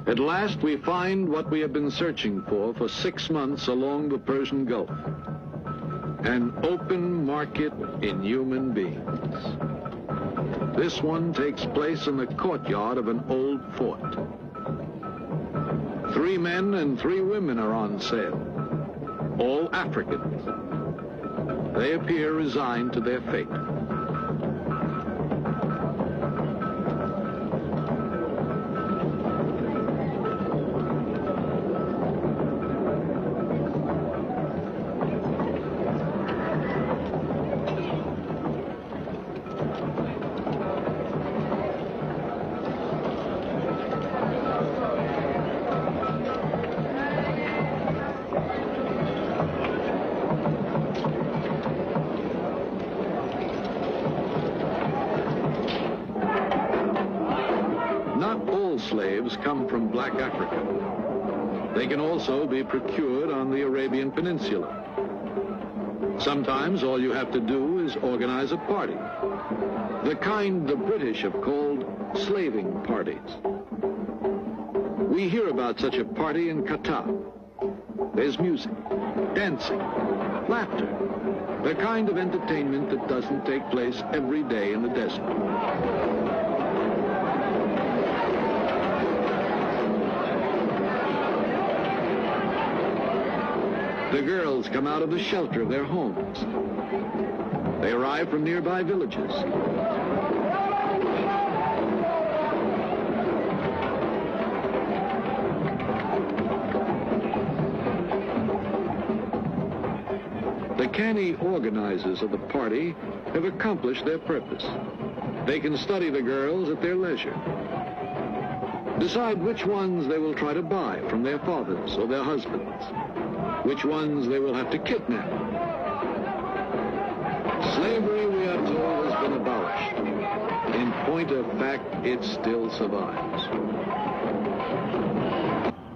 At last we find what we have been searching for 6 months along the Persian Gulf. An open market in human beings. This one takes place in the courtyard of an old fort. 3 men and 3 women are on sale, all Africans. They appear resigned to their fate. Slaves come from black Africa. They can also be procured on the Arabian Peninsula. Sometimes all you have to do is organize a party, the kind the British have called slaving parties. We hear about such a party in Qatar. There's music, dancing, laughter, the kind of entertainment that doesn't take place every day in the desert. The girls come out of the shelter of their homes. They arrive from nearby villages. The canny organizers of the party have accomplished their purpose. They can study the girls at their leisure, decide which ones they will try to buy from their fathers or their husbands, which ones they will have to kidnap. Slavery, we are told, has been abolished. In point of fact, it still survives.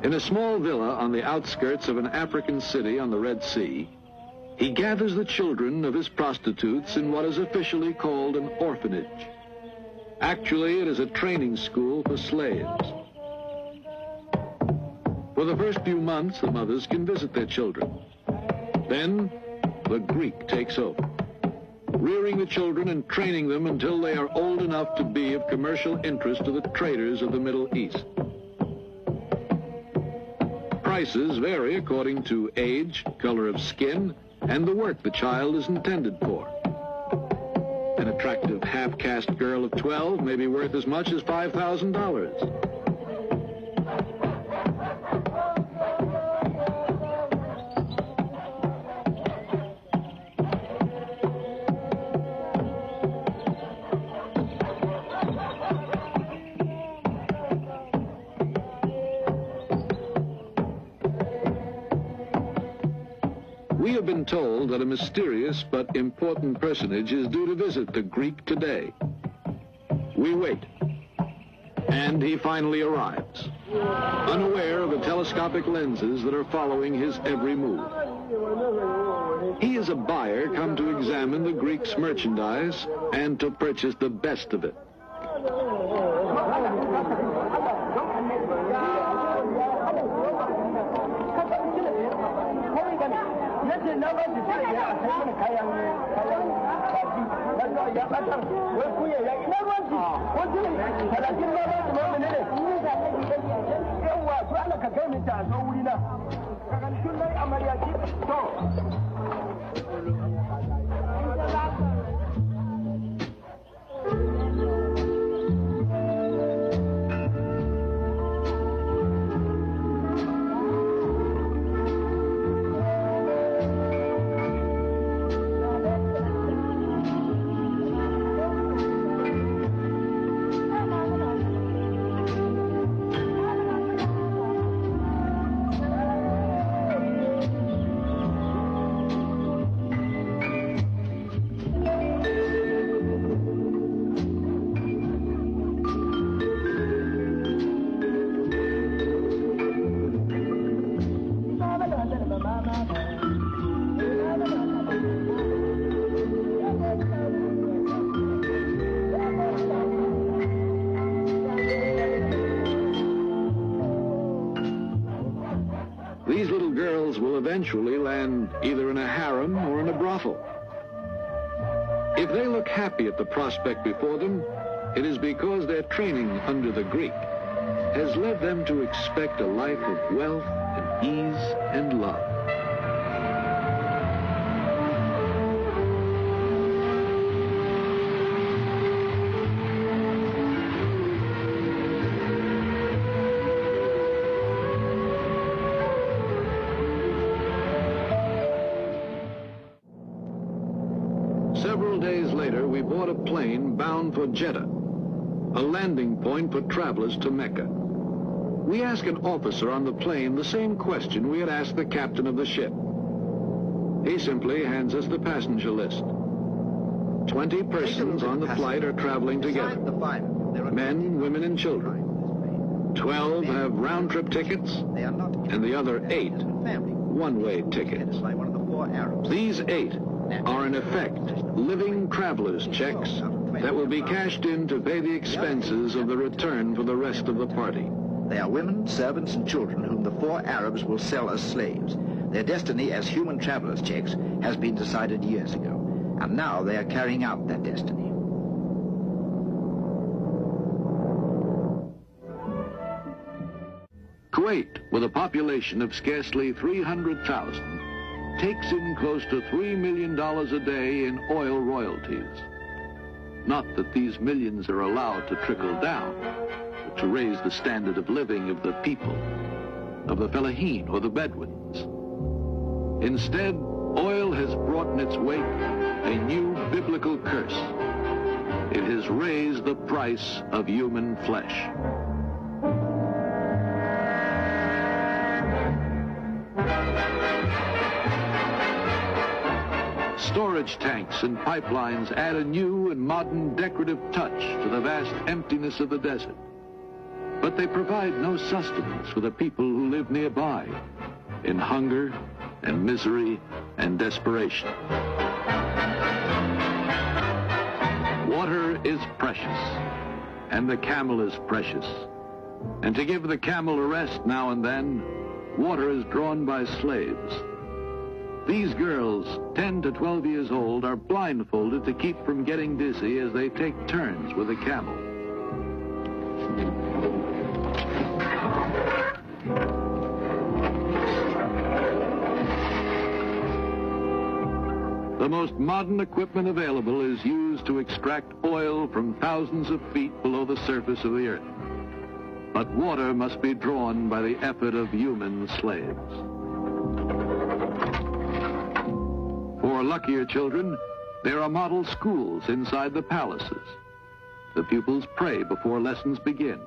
In a small villa on the outskirts of an African city on the Red Sea, he gathers the children of his prostitutes in what is officially called an orphanage. Actually, it is a training school for slaves. For the first few months, the mothers can visit their children. Then, the Greek takes over, rearing the children and training them until they are old enough to be of commercial interest to the traders of the Middle East. Prices vary according to age, color of skin, and the work the child is intended for. An attractive half-caste girl of 12 may be worth as much as $5,000. We have been told that a mysterious but important personage is due to visit the Greek today. We wait, and he finally arrives, unaware of the telescopic lenses that are following his every move. He is a buyer come to examine the Greek's merchandise and to purchase the best of it. eventually land either in a harem or in a brothel. If they look happy at the prospect before them, it is because their training under the Greek has led them to expect a life of wealth and ease and love. Several days later, we board a plane bound for Jeddah, a landing point for travelers to Mecca. We ask an officer on the plane the same question we had asked the captain of the ship. He simply hands us the passenger list. 20 persons on the flight are traveling together. Men, women, and children. 12 have round-trip tickets, and the other 8 one-way tickets. These 8 are in effect living traveler's checks that will be cashed in to pay the expenses of the return for the rest of the party. They are women, servants, and children whom the 4 Arabs will sell as slaves. Their destiny as human traveler's checks has been decided years ago, and now they are carrying out that destiny. Kuwait, with a population of scarcely 300,000, takes in close to $3 million a day in oil royalties. Not that these millions are allowed to trickle down, but to raise the standard of living of the people, of the Fellahin or the Bedouins. Instead, oil has brought in its wake a new biblical curse. It has raised the price of human flesh. Storage tanks and pipelines add a new and modern decorative touch to the vast emptiness of the desert. But they provide no sustenance for the people who live nearby, in hunger and misery and desperation. Water is precious, and the camel is precious. And to give the camel a rest now and then, water is drawn by slaves. These girls, 10 to 12 years old, are blindfolded to keep from getting dizzy as they take turns with a camel. The most modern equipment available is used to extract oil from thousands of feet below the surface of the earth. But water must be drawn by the effort of human slaves. For luckier children, there are model schools inside the palaces. The pupils pray before lessons begin.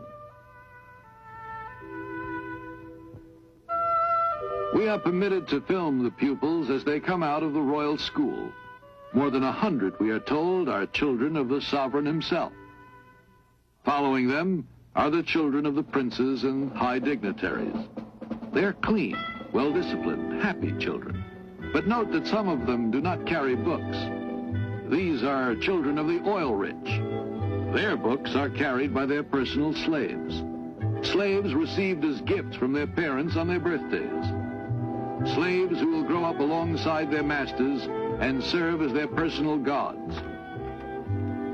We are permitted to film the pupils as they come out of the royal school. More than 100, we are told, are children of the sovereign himself. Following them are the children of the princes and high dignitaries. They're clean, well-disciplined, happy children. But note that some of them do not carry books. These are children of the oil rich. Their books are carried by their personal slaves. Slaves received as gifts from their parents on their birthdays. Slaves who will grow up alongside their masters and serve as their personal gods.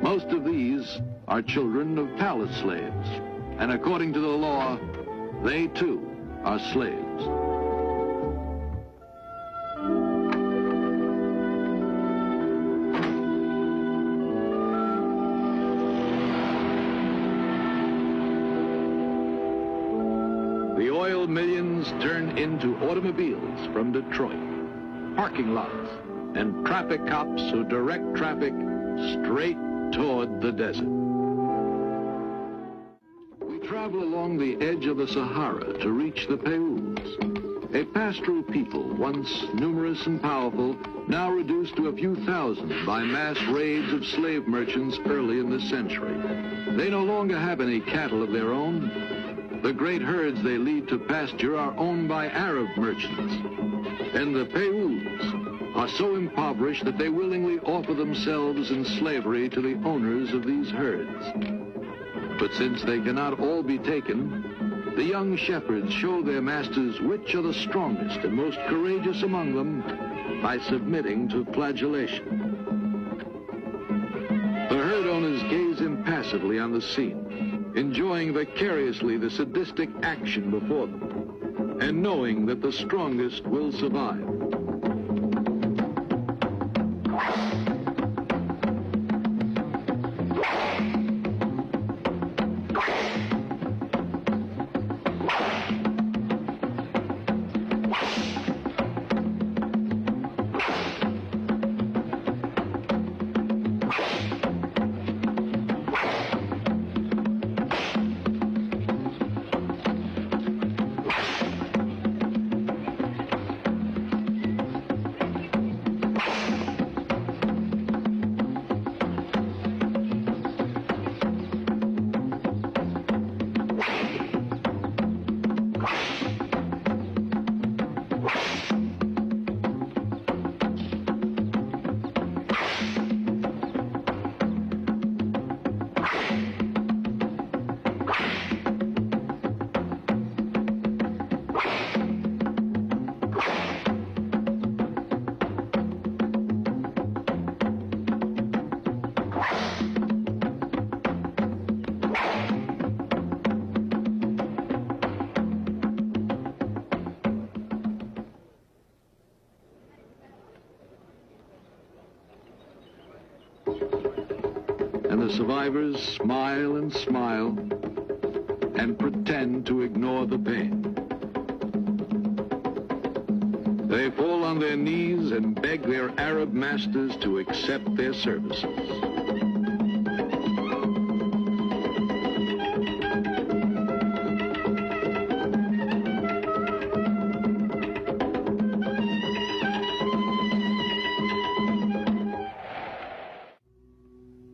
Most of these are children of palace slaves, and according to the law, they too are slaves. The oil millions turn into automobiles from Detroit, parking lots, and traffic cops who direct traffic straight toward the desert. We travel along the edge of the Sahara to reach the Payouds, a pastoral people once numerous and powerful, now reduced to a few thousand by mass raids of slave merchants early in this century. They no longer have any cattle of their own. The great herds they lead to pasture are owned by Arab merchants, and the Payouds are so impoverished that they willingly offer themselves in slavery to the owners of these herds. But since they cannot all be taken, The young shepherds show their masters which are the strongest and most courageous among them by submitting to flagellation. The herd owners gaze impassively on the scene, enjoying vicariously the sadistic action before them, and knowing that the strongest will survive. And the survivors smile and smile and pretend to ignore the pain. They fall on their knees and beg their Arab masters to accept their services.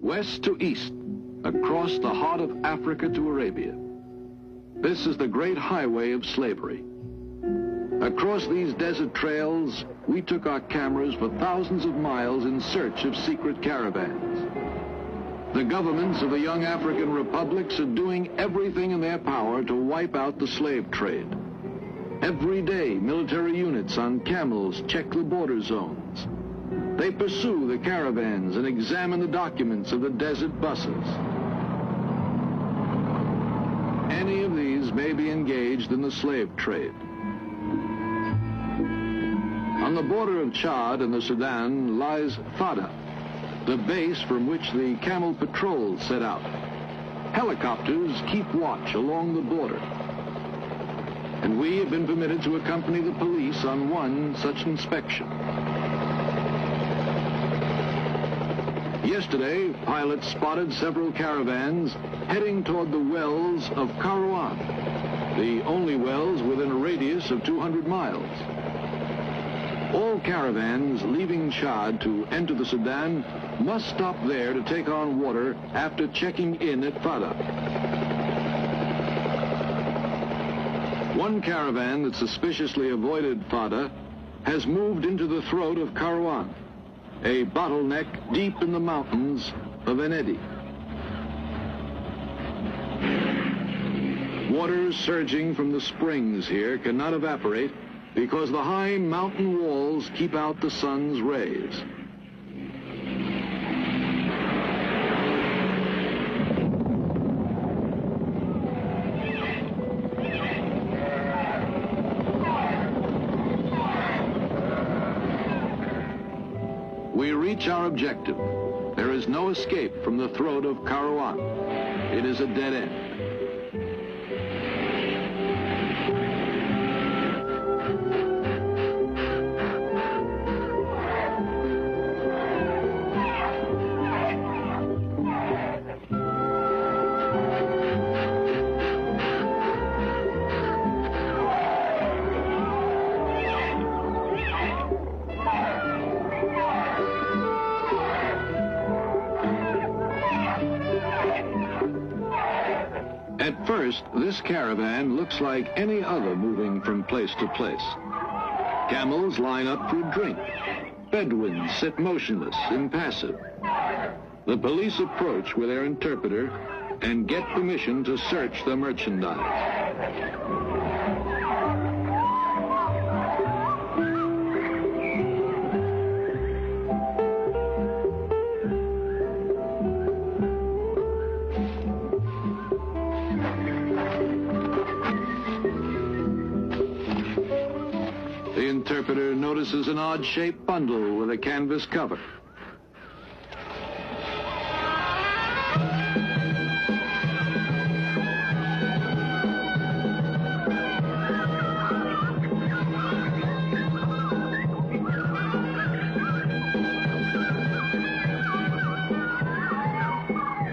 West to east, across the heart of Africa to Arabia. This is the great highway of slavery. Across these desert trails, we took our cameras for thousands of miles in search of secret caravans. The governments of the young African republics are doing everything in their power to wipe out the slave trade. Every day, military units on camels check the border zones. They pursue the caravans and examine the documents of the desert buses. Any of these may be engaged in the slave trade. On the border of Chad and the Sudan lies Fada, the base from which the camel patrols set out. Helicopters keep watch along the border. And we have been permitted to accompany the police on one such inspection. Yesterday, pilots spotted several caravans heading toward the wells of Kairouan, the only wells within a radius of 200 miles. All caravans leaving Chad to enter the Sudan must stop there to take on water after checking in at Fada. One caravan that suspiciously avoided Fada has moved into the throat of Kairouan, a bottleneck deep in the mountains of Enedi. Water surging from the springs here cannot evaporate because the high mountain walls keep out the sun's rays. We reach our objective. There is no escape from the throat of Kairouan. It is a dead end. At first, this caravan looks like any other moving from place to place. Camels line up for a drink. Bedouins sit motionless, impassive. The police approach with their interpreter and get permission to search the merchandise. The interpreter notices an odd-shaped bundle with a canvas cover.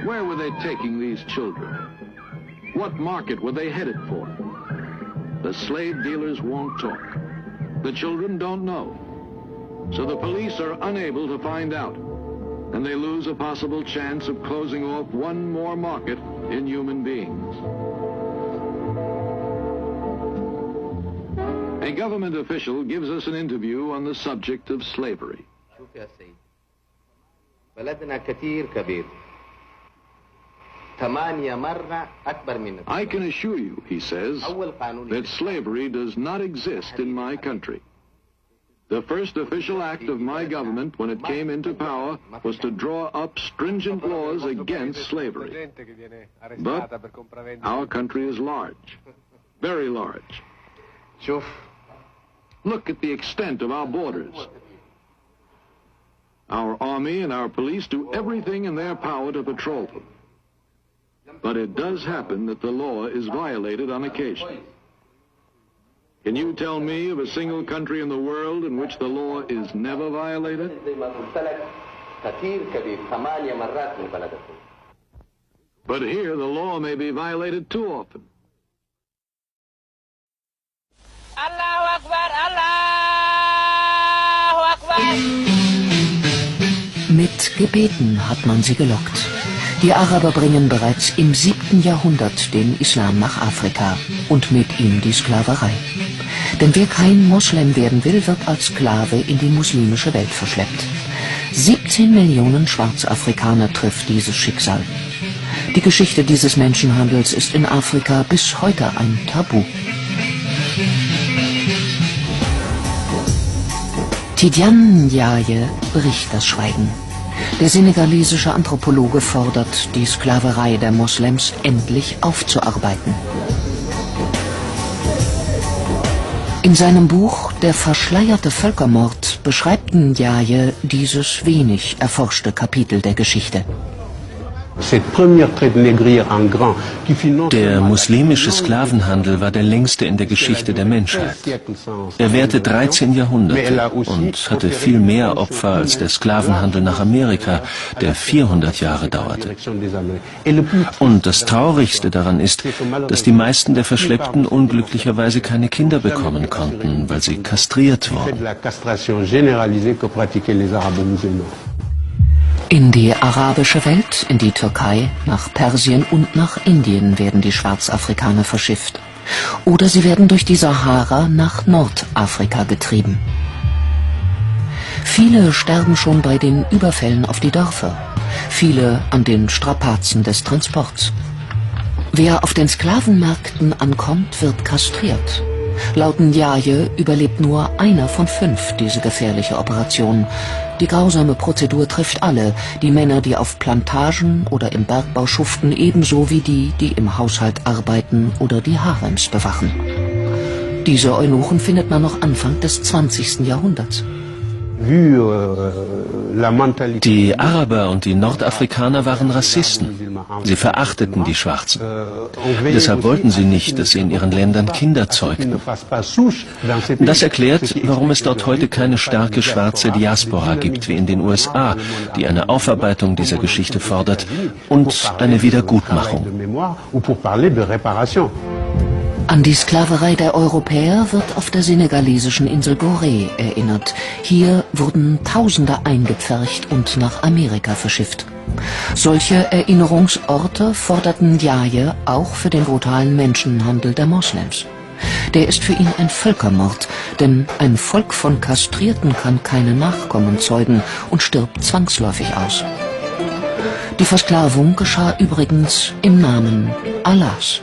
Where were they taking these children? What market were they headed for? The slave dealers won't talk. The children don't know. So the police are unable to find out, and they lose a possible chance of closing off one more market in human beings. A government official gives us an interview on the subject of slavery. I can assure you, he says, that slavery does not exist in my country. The first official act of my government when it came into power was to draw up stringent laws against slavery. But our country is large, very large. Look at the extent of our borders. Our army and our police do everything in their power to patrol them. But it does happen that the law is violated on occasion. Can you tell me of a single country in the world in which the law is never violated? But here the law may be violated too often. Allahu Akbar, Allahu Akbar. Mit Gebeten hat man sie gelockt. Die Araber bringen bereits im 7. Jahrhundert den Islam nach Afrika und mit ihm die Sklaverei. Denn wer kein Moslem werden will, wird als Sklave in die muslimische Welt verschleppt. 17 Millionen Schwarzafrikaner trifft dieses Schicksal. Die Geschichte dieses Menschenhandels ist in Afrika bis heute ein Tabu. Tidiane Ndiaye bricht das Schweigen. Der senegalesische Anthropologe fordert, die Sklaverei der Moslems endlich aufzuarbeiten. In seinem Buch »Der verschleierte Völkermord« beschreibt Ndiaye dieses wenig erforschte Kapitel der Geschichte. Der muslimische Sklavenhandel war der längste in der Geschichte der Menschheit. Er währte 13 Jahrhunderte und hatte viel mehr Opfer als der Sklavenhandel nach Amerika, der 400 Jahre dauerte. Und das Traurigste daran ist, dass die meisten der Verschleppten unglücklicherweise keine Kinder bekommen konnten, weil sie kastriert wurden. In die arabische Welt, in die Türkei, nach Persien und nach Indien werden die Schwarzafrikaner verschifft. Oder sie werden durch die Sahara nach Nordafrika getrieben. Viele sterben schon bei den Überfällen auf die Dörfer, viele an den Strapazen des Transports. Wer auf den Sklavenmärkten ankommt, wird kastriert. Laut Ndiaye überlebt nur einer von 5 diese gefährliche Operation. Die grausame Prozedur trifft alle, die Männer, die auf Plantagen oder im Bergbau schuften, ebenso wie die, die im Haushalt arbeiten oder die Harems bewachen. Diese Eunuchen findet man noch Anfang des 20. Jahrhunderts. Die Araber und die Nordafrikaner waren Rassisten. Sie verachteten die Schwarzen. Deshalb wollten sie nicht, dass sie in ihren Ländern Kinder zeugten. Das erklärt, warum es dort heute keine starke schwarze Diaspora gibt wie in den USA, die eine Aufarbeitung dieser Geschichte fordert und eine Wiedergutmachung. An die Sklaverei der Europäer wird auf der senegalesischen Insel Gorée erinnert. Hier wurden Tausende eingepfercht und nach Amerika verschifft. Solche Erinnerungsorte forderten Ndiaye auch für den brutalen Menschenhandel der Moslems. Der ist für ihn ein Völkermord, denn ein Volk von Kastrierten kann keine Nachkommen zeugen und stirbt zwangsläufig aus. Die Versklavung geschah übrigens im Namen Allahs.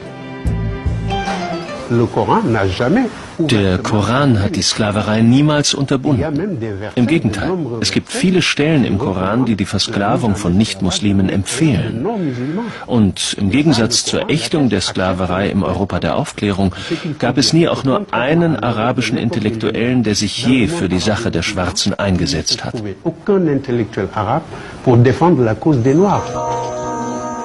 Der Koran hat die Sklaverei niemals unterbunden. Im Gegenteil, es gibt viele Stellen im Koran, die die Versklavung von Nichtmuslimen empfehlen. Und im Gegensatz zur Ächtung der Sklaverei im Europa der Aufklärung gab es nie auch nur einen arabischen Intellektuellen, der sich je für die Sache der Schwarzen eingesetzt hat.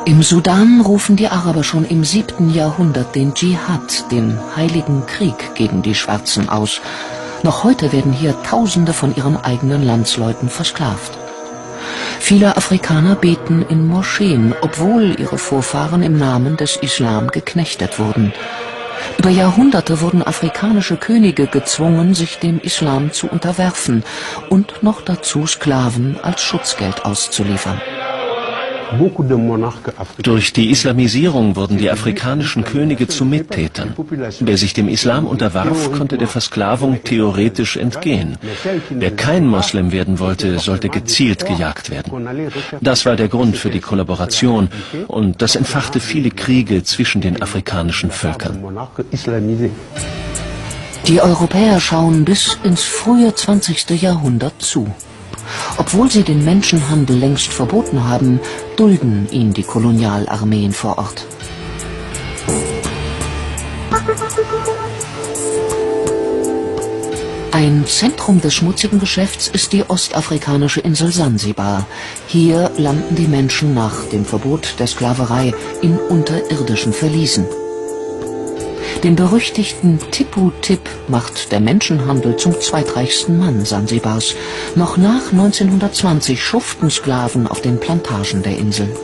Im Sudan rufen die Araber schon im 7. Jahrhundert den Dschihad, den heiligen Krieg gegen die Schwarzen aus. Noch heute werden hier Tausende von ihren eigenen Landsleuten versklavt. Viele Afrikaner beten in Moscheen, obwohl ihre Vorfahren im Namen des Islam geknechtet wurden. Über Jahrhunderte wurden afrikanische Könige gezwungen, sich dem Islam zu unterwerfen und noch dazu Sklaven als Schutzgeld auszuliefern. Durch die Islamisierung wurden die afrikanischen Könige zu Mittätern. Wer sich dem Islam unterwarf, konnte der Versklavung theoretisch entgehen. Wer kein Moslem werden wollte, sollte gezielt gejagt werden. Das war der Grund für die Kollaboration und das entfachte viele Kriege zwischen den afrikanischen Völkern. Die Europäer schauen bis ins frühe 20. Jahrhundert zu. Obwohl sie den Menschenhandel längst verboten haben, dulden ihn die Kolonialarmeen vor Ort. Ein Zentrum des schmutzigen Geschäfts ist die ostafrikanische Insel Sansibar. Hier landen die Menschen nach dem Verbot der Sklaverei in unterirdischen Verliesen. Den berüchtigten Tipu Tip macht der Menschenhandel zum zweitreichsten Mann Sansibars. Noch nach 1920 schuften Sklaven auf den Plantagen der Insel.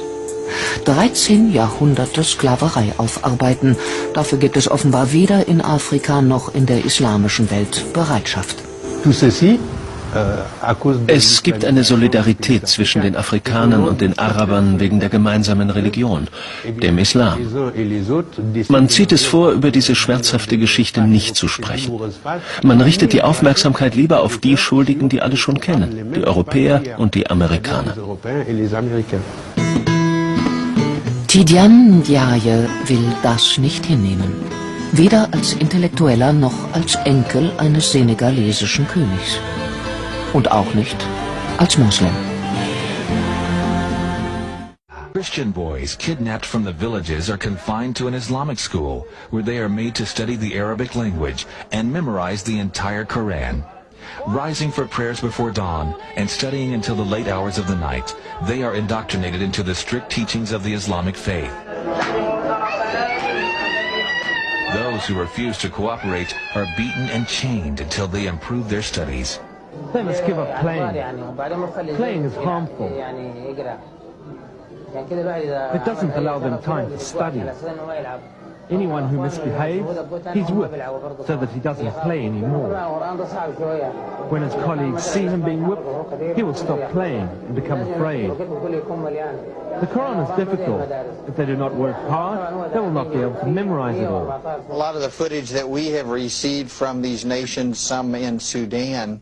13 Jahrhunderte Sklaverei aufarbeiten, dafür gibt es offenbar weder in Afrika noch in der islamischen Welt Bereitschaft. Es gibt eine Solidarität zwischen den Afrikanern und den Arabern wegen der gemeinsamen Religion, dem Islam. Man zieht es vor, über diese schmerzhafte Geschichte nicht zu sprechen. Man richtet die Aufmerksamkeit lieber auf die Schuldigen, die alle schon kennen, die Europäer und die Amerikaner. Tidiane Ndiaye will das nicht hinnehmen. Weder als Intellektueller noch als Enkel eines senegalesischen Königs. Und auch nicht als Moslem. Christian boys kidnapped from the villages are confined to an Islamic school where they are made to study the Arabic language and memorize the entire Quran. Rising for prayers before dawn and studying until the late hours of the night, they are indoctrinated into the strict teachings of the Islamic faith. Those who refuse to cooperate are beaten and chained until they improve their studies. They must give up playing. Playing is harmful. It doesn't allow them time to study. Anyone who misbehaves, he's whipped so that he doesn't play anymore. When his colleagues see him being whipped, he will stop playing and become afraid. The Quran is difficult. If they do not work hard, they will not be able to memorize it all. A lot of the footage that we have received from these nations, some in Sudan,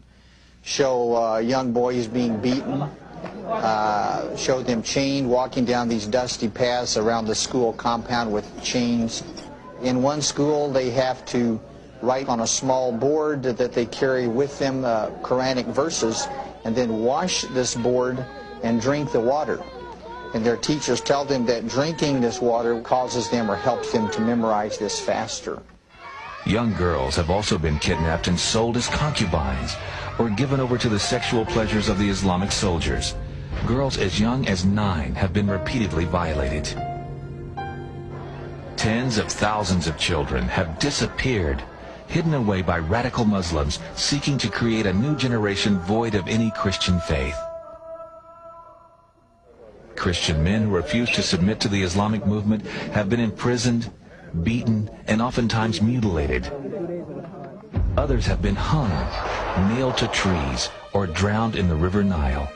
show young boys being beaten, show them chained, walking down these dusty paths around the school compound with chains. In one school, they have to write on a small board that they carry with them Quranic verses and then wash this board and drink the water. And their teachers tell them that drinking this water causes them or helps them to memorize this faster. Young girls have also been kidnapped and sold as concubines or given over to the sexual pleasures of the Islamic soldiers. Girls as young as 9 have been repeatedly violated. Tens of thousands of children have disappeared, hidden away by radical Muslims seeking to create a new generation void of any Christian faith. Christian men who refuse to submit to the Islamic movement have been imprisoned, beaten, and oftentimes mutilated. Others have been hung, nailed to trees, or drowned in the River Nile.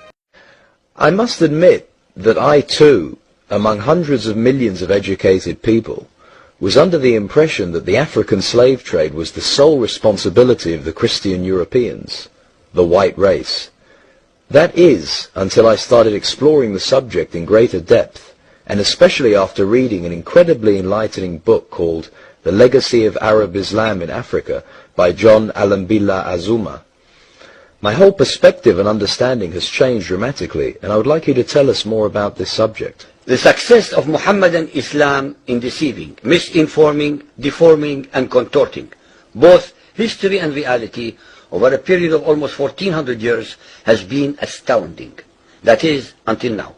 I must admit that I too, among hundreds of millions of educated people, was under the impression that the African slave trade was the sole responsibility of the Christian Europeans, the white race. That is, until I started exploring the subject in greater depth, and especially after reading an incredibly enlightening book called The Legacy of Arab Islam in Africa by John Alambila Azuma. My whole perspective and understanding has changed dramatically, and I would like you to tell us more about this subject. The success of Muhammadan Islam in deceiving, misinforming, deforming, and contorting both history and reality over a period of almost 1400 years has been astounding. That is, until now.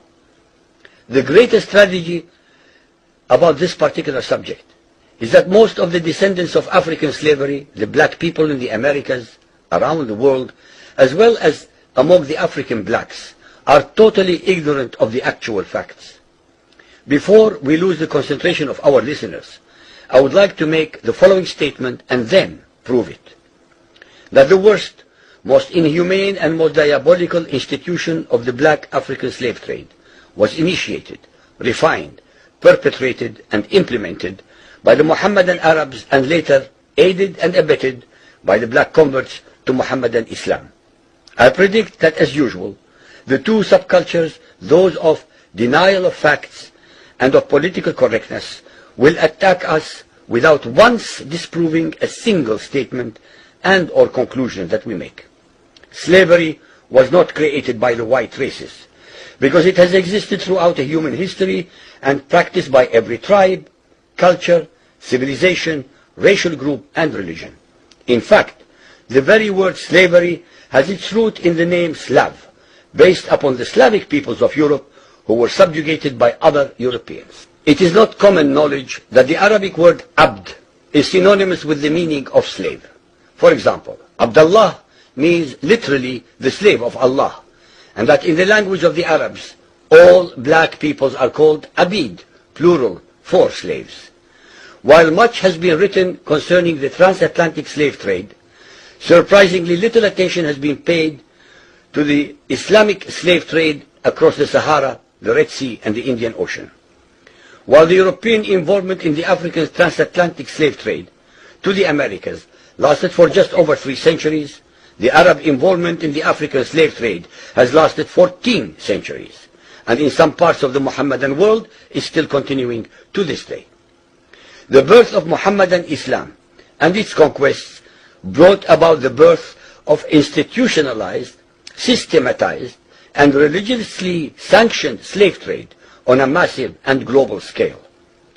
The greatest tragedy about this particular subject is that most of the descendants of African slavery, the black people in the Americas, around the world, as well as among the African blacks, are totally ignorant of the actual facts. Before we lose the concentration of our listeners, I would like to make the following statement and then prove it. That the worst, most inhumane and most diabolical institution of the black African slave trade was initiated, refined, perpetrated and implemented by the Mohammedan Arabs and later aided and abetted by the black converts to Mohammedan Islam. I predict that, as usual, the two subcultures, those of denial of facts and of political correctness, will attack us without once disproving a single statement and or conclusion that we make. Slavery was not created by the white races, because it has existed throughout human history and practiced by every tribe, culture, civilization, racial group and religion. In fact, the very word slavery has its root in the name Slav, based upon the Slavic peoples of Europe who were subjugated by other Europeans. It is not common knowledge that the Arabic word abd is synonymous with the meaning of slave. For example, Abdullah means literally the slave of Allah, and that in the language of the Arabs, all black peoples are called abid, plural, for slaves. While much has been written concerning the transatlantic slave trade, surprisingly little attention has been paid to the Islamic slave trade across the Sahara, the Red Sea, and the Indian Ocean. While the European involvement in the African transatlantic slave trade to the Americas lasted for just over 3 centuries, the Arab involvement in the African slave trade has lasted 14 centuries, and in some parts of the Mohammedan world is still continuing to this day. The birth of Mohammedan Islam and its conquests brought about the birth of institutionalized, systematized, and religiously sanctioned slave trade on a massive and global scale.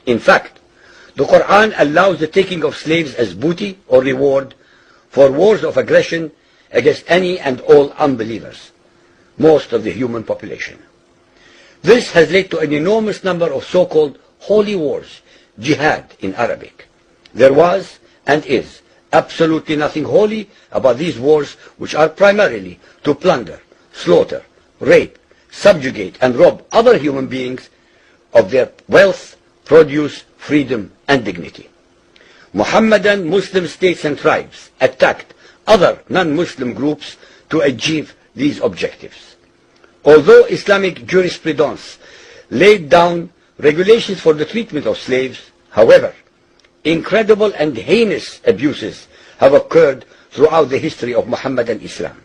In fact, the Quran allows the taking of slaves as booty or reward for wars of aggression against any and all unbelievers, most of the human population. This has led to an enormous number of so-called holy wars, jihad in Arabic. There was and is absolutely nothing holy about these wars, which are primarily to plunder, slaughter, rape, subjugate and rob other human beings of their wealth, produce, freedom and dignity. Mohammedan Muslim states and tribes attacked other non-Muslim groups to achieve these objectives. Although Islamic jurisprudence laid down regulations for the treatment of slaves, however, incredible and heinous abuses have occurred throughout the history of Mohammedan Islam.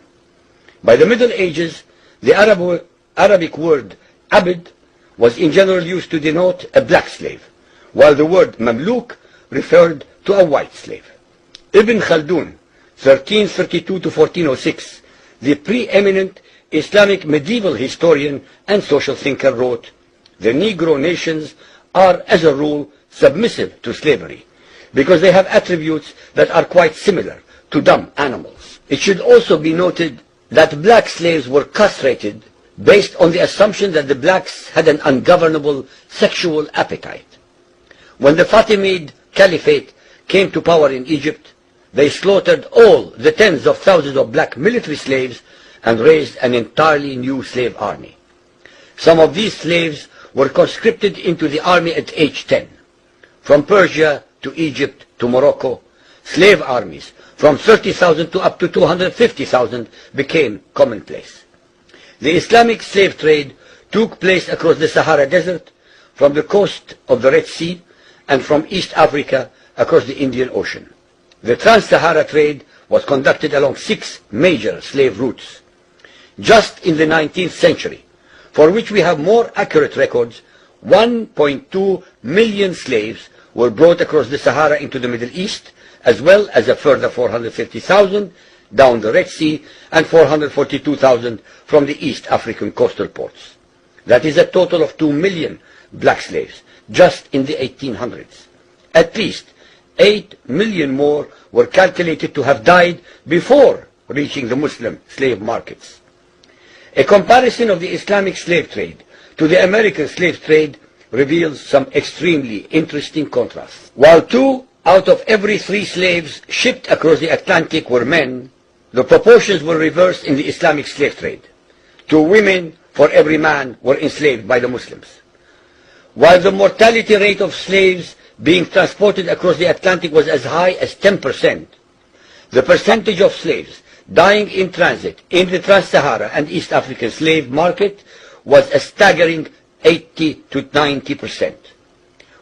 By the Middle Ages, the Arabic word abd was in general used to denote a black slave, while the word mamluk referred to a white slave. Ibn Khaldun, 1332 to 1406, the preeminent Islamic medieval historian and social thinker, wrote, "The Negro nations are, as a rule, submissive to slavery, because they have attributes that are quite similar to dumb animals." It should also be noted that black slaves were castrated based on the assumption that the blacks had an ungovernable sexual appetite. When the Fatimid Caliphate came to power in Egypt, they slaughtered all the tens of thousands of black military slaves and raised an entirely new slave army. Some of these slaves were conscripted into the army at age 10. From Persia to Egypt to Morocco, slave armies from 30,000 to up to 250,000 became commonplace. The Islamic slave trade took place across the Sahara Desert, from the coast of the Red Sea, and from East Africa across the Indian Ocean. The Trans-Sahara trade was conducted along 6 major slave routes. just in the 19th century, for which we have more accurate records. 1.2 million slaves were brought across the Sahara into the Middle East, as well as a further 450,000 down the Red Sea and 442,000 from the East African coastal ports. That is a total of 2 million black slaves just in the 1800s. At least 8 million more were calculated to have died before reaching the Muslim slave markets. A comparison of the Islamic slave trade to the American slave trade reveals some extremely interesting contrasts. While 2 out of every 3 slaves shipped across the Atlantic were men, the proportions were reversed in the Islamic slave trade. 2 women for every man were enslaved by the Muslims. While the mortality rate of slaves being transported across the Atlantic was as high as 10%, the percentage of slaves dying in transit in the Trans-Sahara and East African slave market was a staggering 80 to 90%.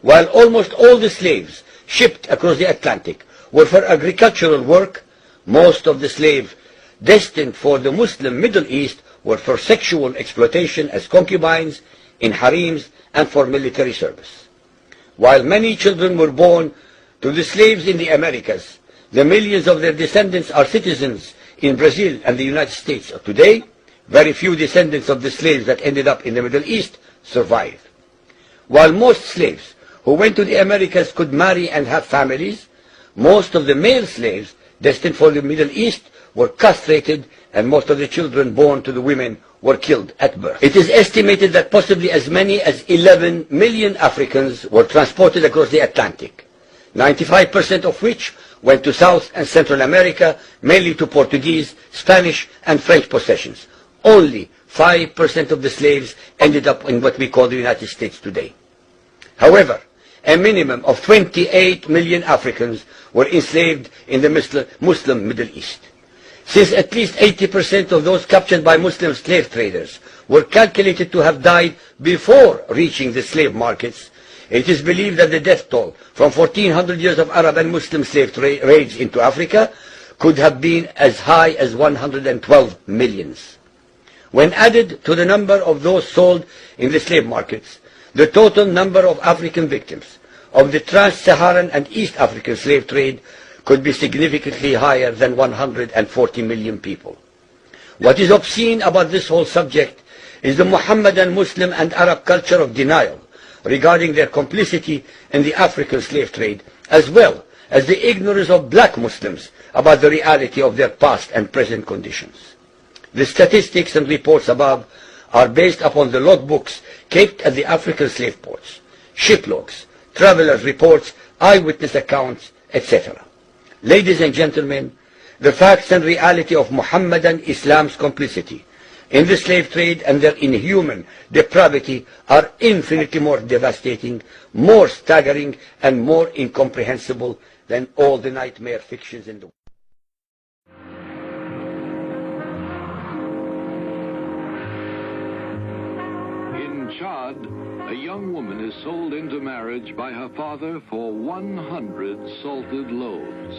While almost all the slaves shipped across the Atlantic were for agricultural work, most of the slaves destined for the Muslim Middle East were for sexual exploitation as concubines, in harems, and for military service. While many children were born to the slaves in the Americas, the millions of their descendants are citizens in Brazil and the United States of today. Very few descendants of the slaves that ended up in the Middle East survived. While most slaves who went to the Americas could marry and have families, most of the male slaves destined for the Middle East were castrated, and most of the children born to the women were killed at birth. It is estimated that possibly as many as 11 million Africans were transported across the Atlantic, 95% of which went to South and Central America, mainly to Portuguese, Spanish, and French possessions. Only 5% of the slaves ended up in what we call the United States today. However, a minimum of 28 million Africans were enslaved in the Muslim Middle East. Since at least 80% of those captured by Muslim slave traders were calculated to have died before reaching the slave markets, it is believed that the death toll from 1400 years of Arab and Muslim slave raids into Africa could have been as high as 112 millions. When added to the number of those sold in the slave markets, the total number of African victims of the Trans-Saharan and East African slave trade could be significantly higher than 140 million people. What is obscene about this whole subject is the Muhammadan, Muslim, and Arab culture of denial regarding their complicity in the African slave trade, as well as the ignorance of black Muslims about the reality of their past and present conditions. The statistics and reports above are based upon the logbooks kept at the African slave ports, ship logs, travelers' reports, eyewitness accounts, etc. Ladies and gentlemen, the facts and reality of Muhammadan Islam's complicity in the slave trade and their inhuman depravity are infinitely more devastating, more staggering, and more incomprehensible than all the nightmare fictions in the world. In Chad, a young woman is sold into marriage by her father for 100 salted loaves.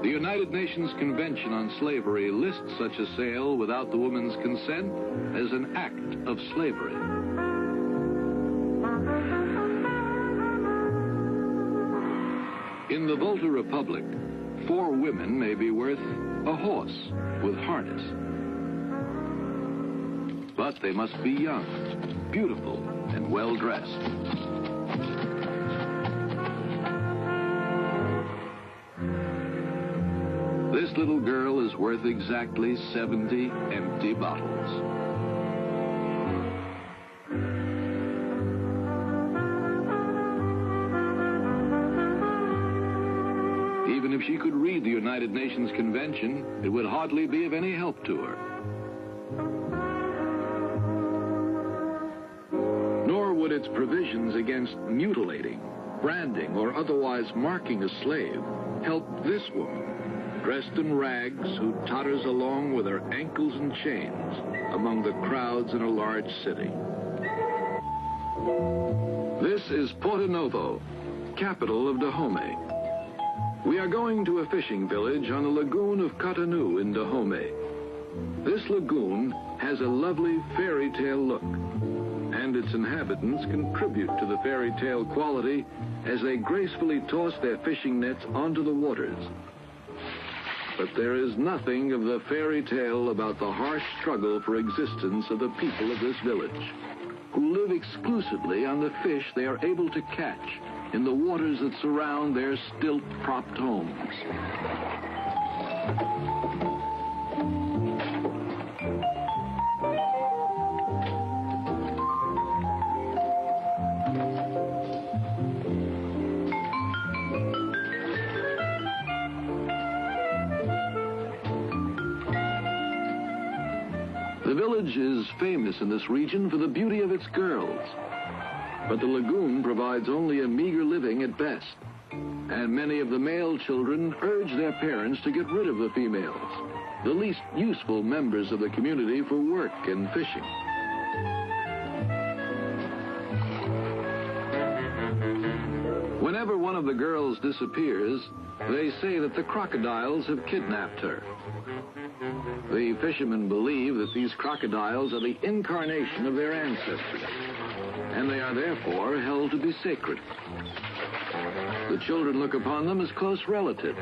The United Nations Convention on Slavery lists such a sale without the woman's consent as an act of slavery. In the Volta Republic, 4 women may be worth a horse with harness. But they must be young, beautiful, and well-dressed. This little girl is worth exactly 70 empty bottles. Even if she could read the United Nations Convention, it would hardly be of any help to her. Nor would its provisions against mutilating, branding, or otherwise marking a slave help this woman, dressed in rags, who totters along with her ankles in chains among the crowds in a large city. This is Porto Novo, capital of Dahomey. We are going to a fishing village on the lagoon of Cotonou in Dahomey. This lagoon has a lovely fairy tale look, and its inhabitants contribute to the fairy tale quality as they gracefully toss their fishing nets onto the waters. But there is nothing of the fairy tale about the harsh struggle for existence of the people of this village, who live exclusively on the fish they are able to catch in the waters that surround their stilt-propped homes. The village is famous in this region for the beauty of its girls, but the lagoon provides only a meager living at best, and many of the male children urge their parents to get rid of the females, the least useful members of the community for work and fishing. Whenever one of the girls disappears, they say that the crocodiles have kidnapped her. The fishermen believe that these crocodiles are the incarnation of their ancestors, and they are therefore held to be sacred. The children look upon them as close relatives.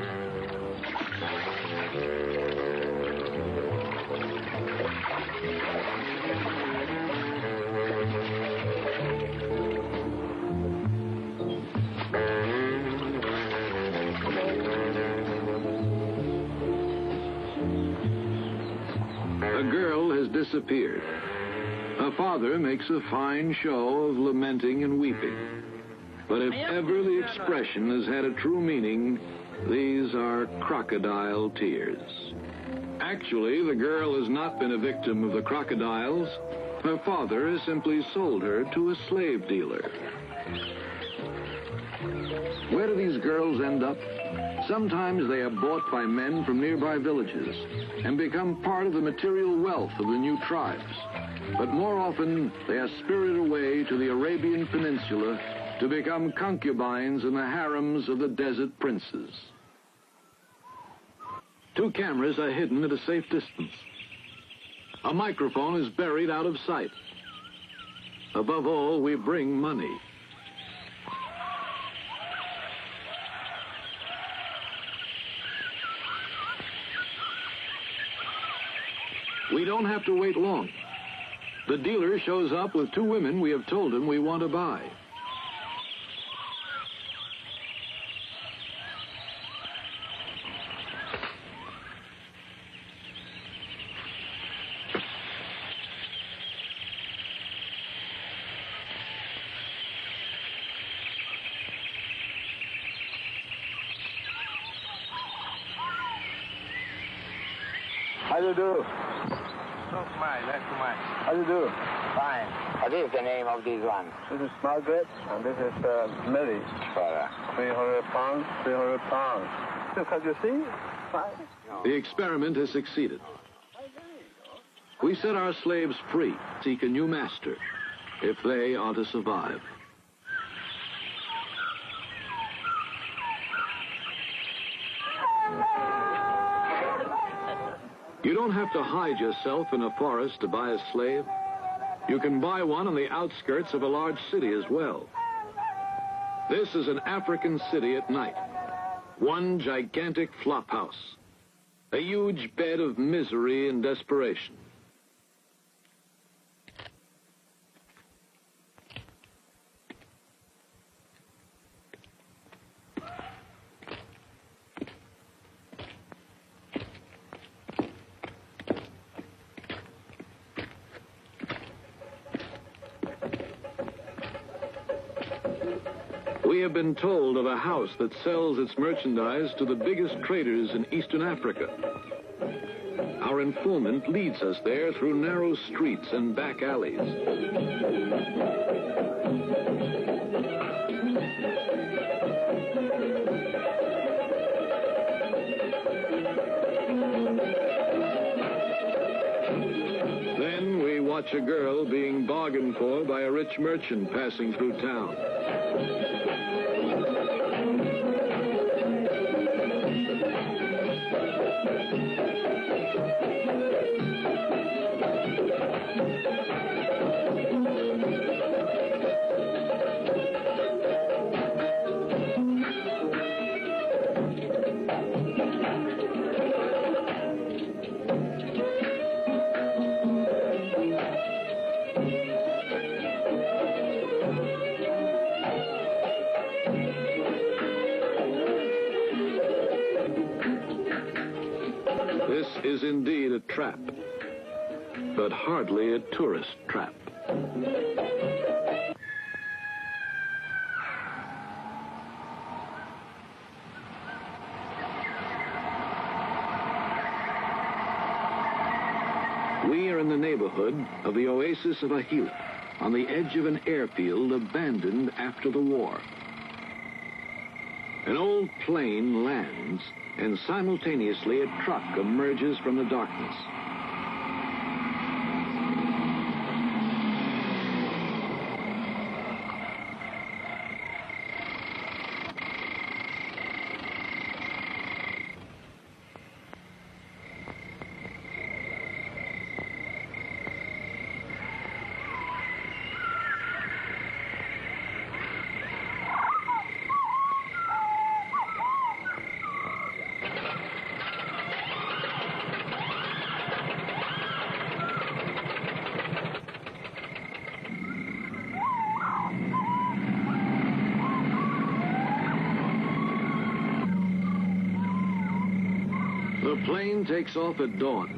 A girl has disappeared. Her father makes a fine show of lamenting and weeping. But if ever the expression has had a true meaning, these are crocodile tears. Actually, the girl has not been a victim of the crocodiles. Her father has simply sold her to a slave dealer. Where do these girls end up? Sometimes they are bought by men from nearby villages and become part of the material wealth of the new tribes. But more often, they are spirited away to the Arabian Peninsula to become concubines in the harems of the desert princes. 2 cameras are hidden at a safe distance. A microphone is buried out of sight. Above all, we bring money. We don't have to wait long. The dealer shows up with 2 women we have told him we want to buy. How do you do? How do you do? Fine. What is the name of these ones? This is Margaret, and this is Mary. 300 pounds, 300 pounds. Can you see? Fine. The experiment has succeeded. We set our slaves free, seek a new master, if they are to survive. You don't have to hide yourself in a forest to buy a slave. You can buy one on the outskirts of a large city as well. This is an African city at night. One gigantic flophouse. A huge bed of misery and desperation. We have been told of a house that sells its merchandise to the biggest traders in Eastern Africa. Our informant leads us there through narrow streets and back alleys. Then we watch a girl being bargained for by a rich merchant passing through town. This is indeed a trap, but hardly a tourist trap. We are in the neighborhood of the oasis of Ahila, on the edge of an airfield abandoned after the war. An old plane lands, and simultaneously a truck emerges from the darkness. The plane takes off at dawn.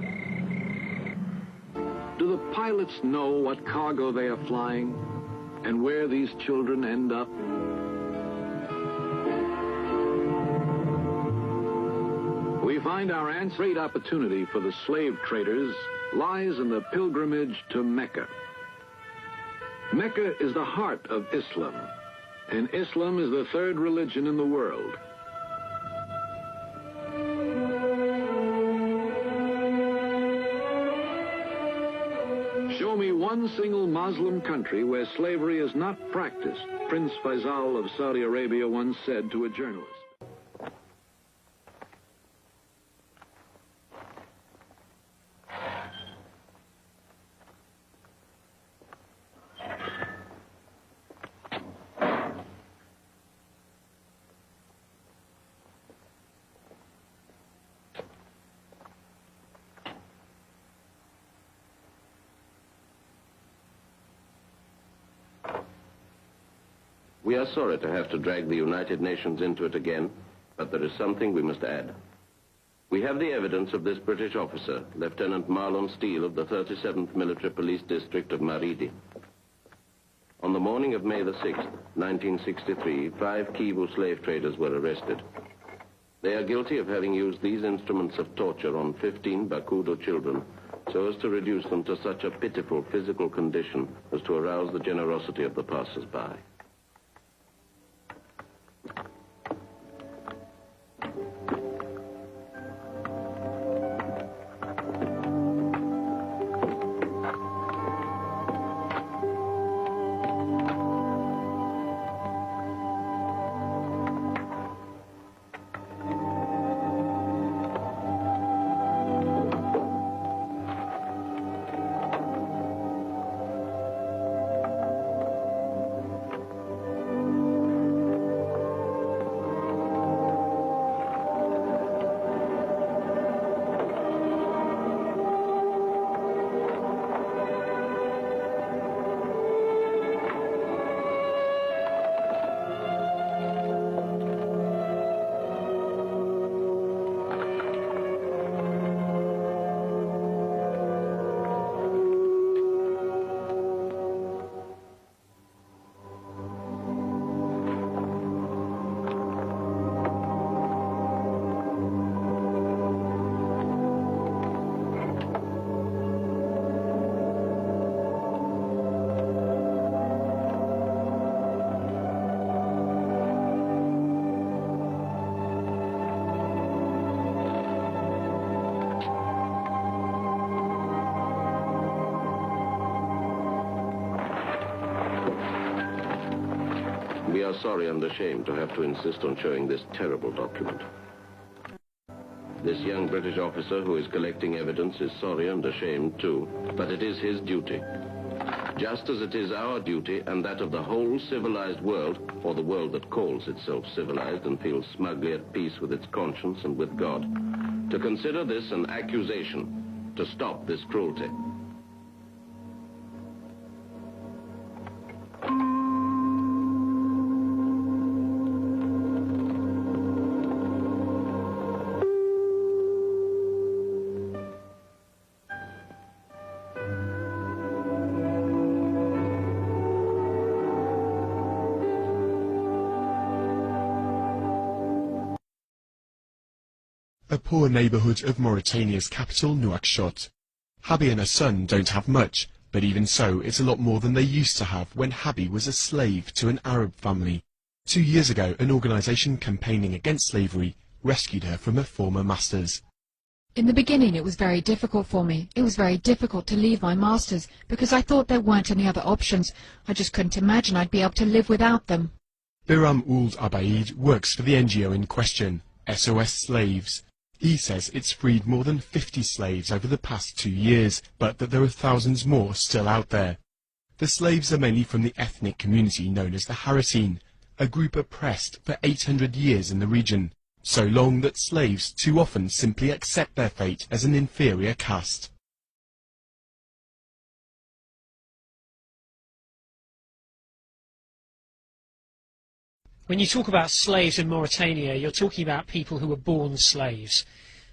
Do the pilots know what cargo they are flying and where these children end up? We find our answer. Great opportunity for the slave traders lies in the pilgrimage to Mecca. Mecca is the heart of Islam, and Islam is the third religion in the world. Show me one single Muslim country where slavery is not practiced, Prince Faisal of Saudi Arabia once said to a journalist. We are sorry to have to drag the United Nations into it again, but there is something we must add. We have the evidence of this British officer, Lieutenant Marlon Steele of the 37th Military Police District of Maridi. On the morning of May the 6th, 1963, 5 Kivu slave traders were arrested. They are guilty of having used these instruments of torture on 15 Bakudo children so as to reduce them to such a pitiful physical condition as to arouse the generosity of the passers-by. We are sorry and ashamed to have to insist on showing this terrible document. This young British officer who is collecting evidence is sorry and ashamed too, but it is his duty. Just as it is our duty and that of the whole civilized world, or the world that calls itself civilized and feels smugly at peace with its conscience and with God, to consider this an accusation, to stop this cruelty. a poor neighbourhood of Mauritania's capital, Nouakchott. Habi and her son don't have much, but even so, it's a lot more than they used to have when Habi was a slave to an Arab family. 2 years ago, an organisation campaigning against slavery rescued her from her former masters. In the beginning it was very difficult for me. It was very difficult to leave my masters because I thought there weren't any other options. I just couldn't imagine I'd be able to live without them. Biram Ould Abaid works for the NGO in question, SOS Slaves. He says it's freed more than 50 slaves over the past 2 years, but that there are thousands more still out there. The slaves are mainly from the ethnic community known as the Haratine, a group oppressed for 800 years in the region, so long that slaves too often simply accept their fate as an inferior caste. When you talk about slaves in Mauritania, you're talking about people who were born slaves.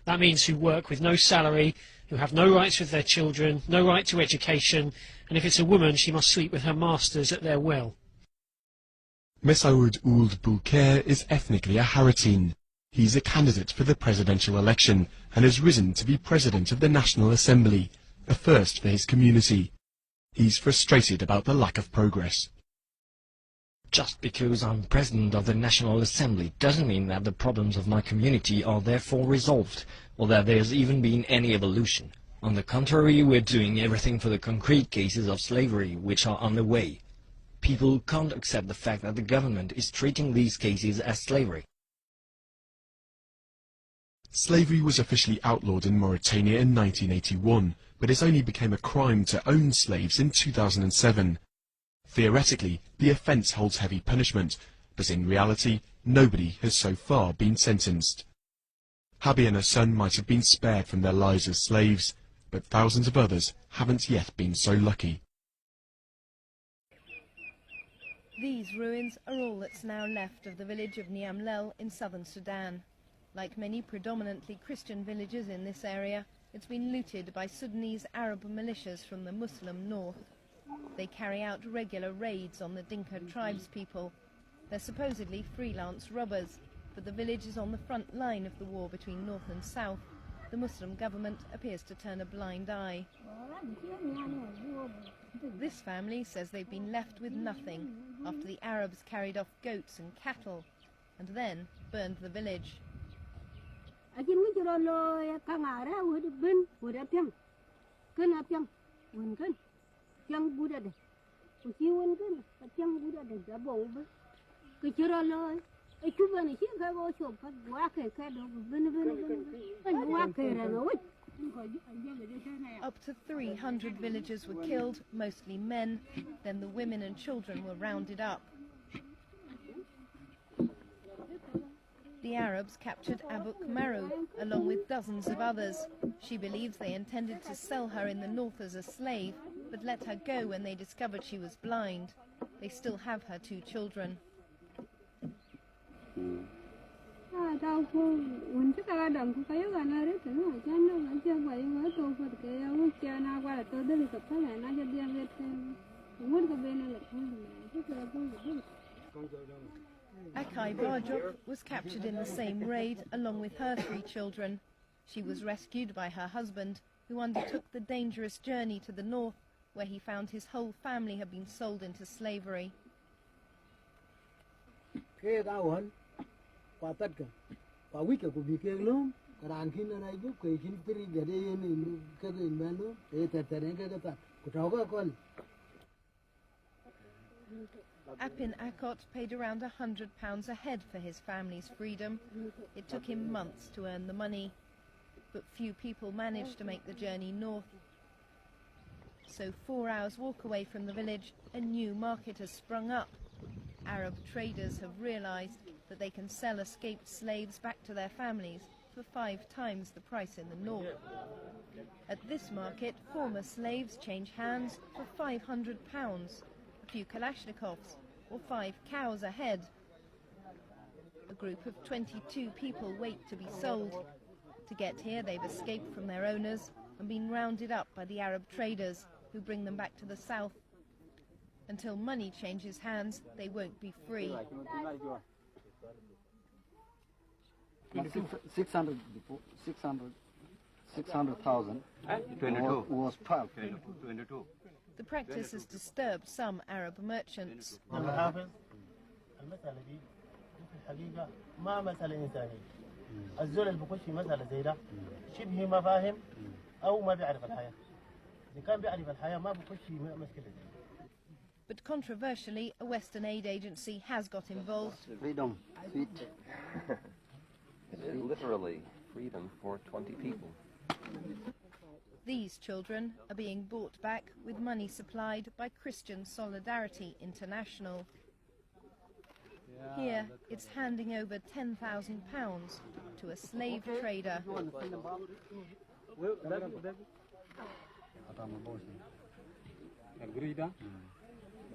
That means who work with no salary, who have no rights with their children, no right to education, and if it's a woman, she must sleep with her masters at their will. Messaoud Ould Bouker is ethnically a Haratine. He's a candidate for the presidential election and has risen to be president of the National Assembly, a first for his community. He's frustrated about the lack of progress. Just because I'm president of the National Assembly doesn't mean that the problems of my community are therefore resolved, or that there's even been any evolution. On the contrary, we're doing everything for the concrete cases of slavery which are on the way. People can't accept the fact that the government is treating these cases as slavery. Slavery was officially outlawed in Mauritania in 1981, but it only became a crime to own slaves in 2007. Theoretically, the offence holds heavy punishment, but in reality, nobody has so far been sentenced. Habi and her son might have been spared from their lives as slaves, but thousands of others haven't yet been so lucky. These ruins are all that's now left of the village of Niamlel in southern Sudan. Like many predominantly Christian villages in this area, it's been looted by Sudanese Arab militias from the Muslim north. They carry out regular raids on the Dinka tribespeople. They're supposedly freelance robbers, but the village is on the front line of the war between north and south. The Muslim government appears to turn a blind eye. This family says they've been left with nothing after the Arabs carried off goats and cattle and then burned the village. Up to 300 villagers were killed, mostly men. Then the women and children were rounded up. The Arabs captured Abuk Marou, along with dozens of others. She believes they intended to sell her in the north as a slave, but let her go when they discovered she was blind. They still have her 2 children. Akai Barjok was captured in the same raid along with her 3 children. She was rescued by her husband, who undertook the dangerous journey to the north, where he found his whole family had been sold into slavery. Apin Akot paid around £100 a head for his family's freedom. It took him months to earn the money, but few people managed to make the journey north. So 4 hours walk away from the village, a new market has sprung up. Arab traders have realized that they can sell escaped slaves back to their families for 5 times the price in the north. At this market, former slaves change hands for £500, a few Kalashnikovs, or 5 cows a head. A group of 22 people wait to be sold. To get here, they've escaped from their owners and been rounded up by the Arab traders, who bring them back to the south. Until money changes hands, they won't be free. 600,000. 22. Was 22. The practice has disturbed some Arab merchants. الزول اللي بيخش في مسألة زي ده شبه ما فاهم أو ما بيعرف الحياة. إذا كان بيعرف الحياة ما بيخش في مشكلة دي. But controversially, a Western aid agency has got involved. Freedom. It is literally freedom for 20 people. These children are being brought back with money supplied by Christian Solidarity International. Here, it's handing over £10,000 to a slave trader.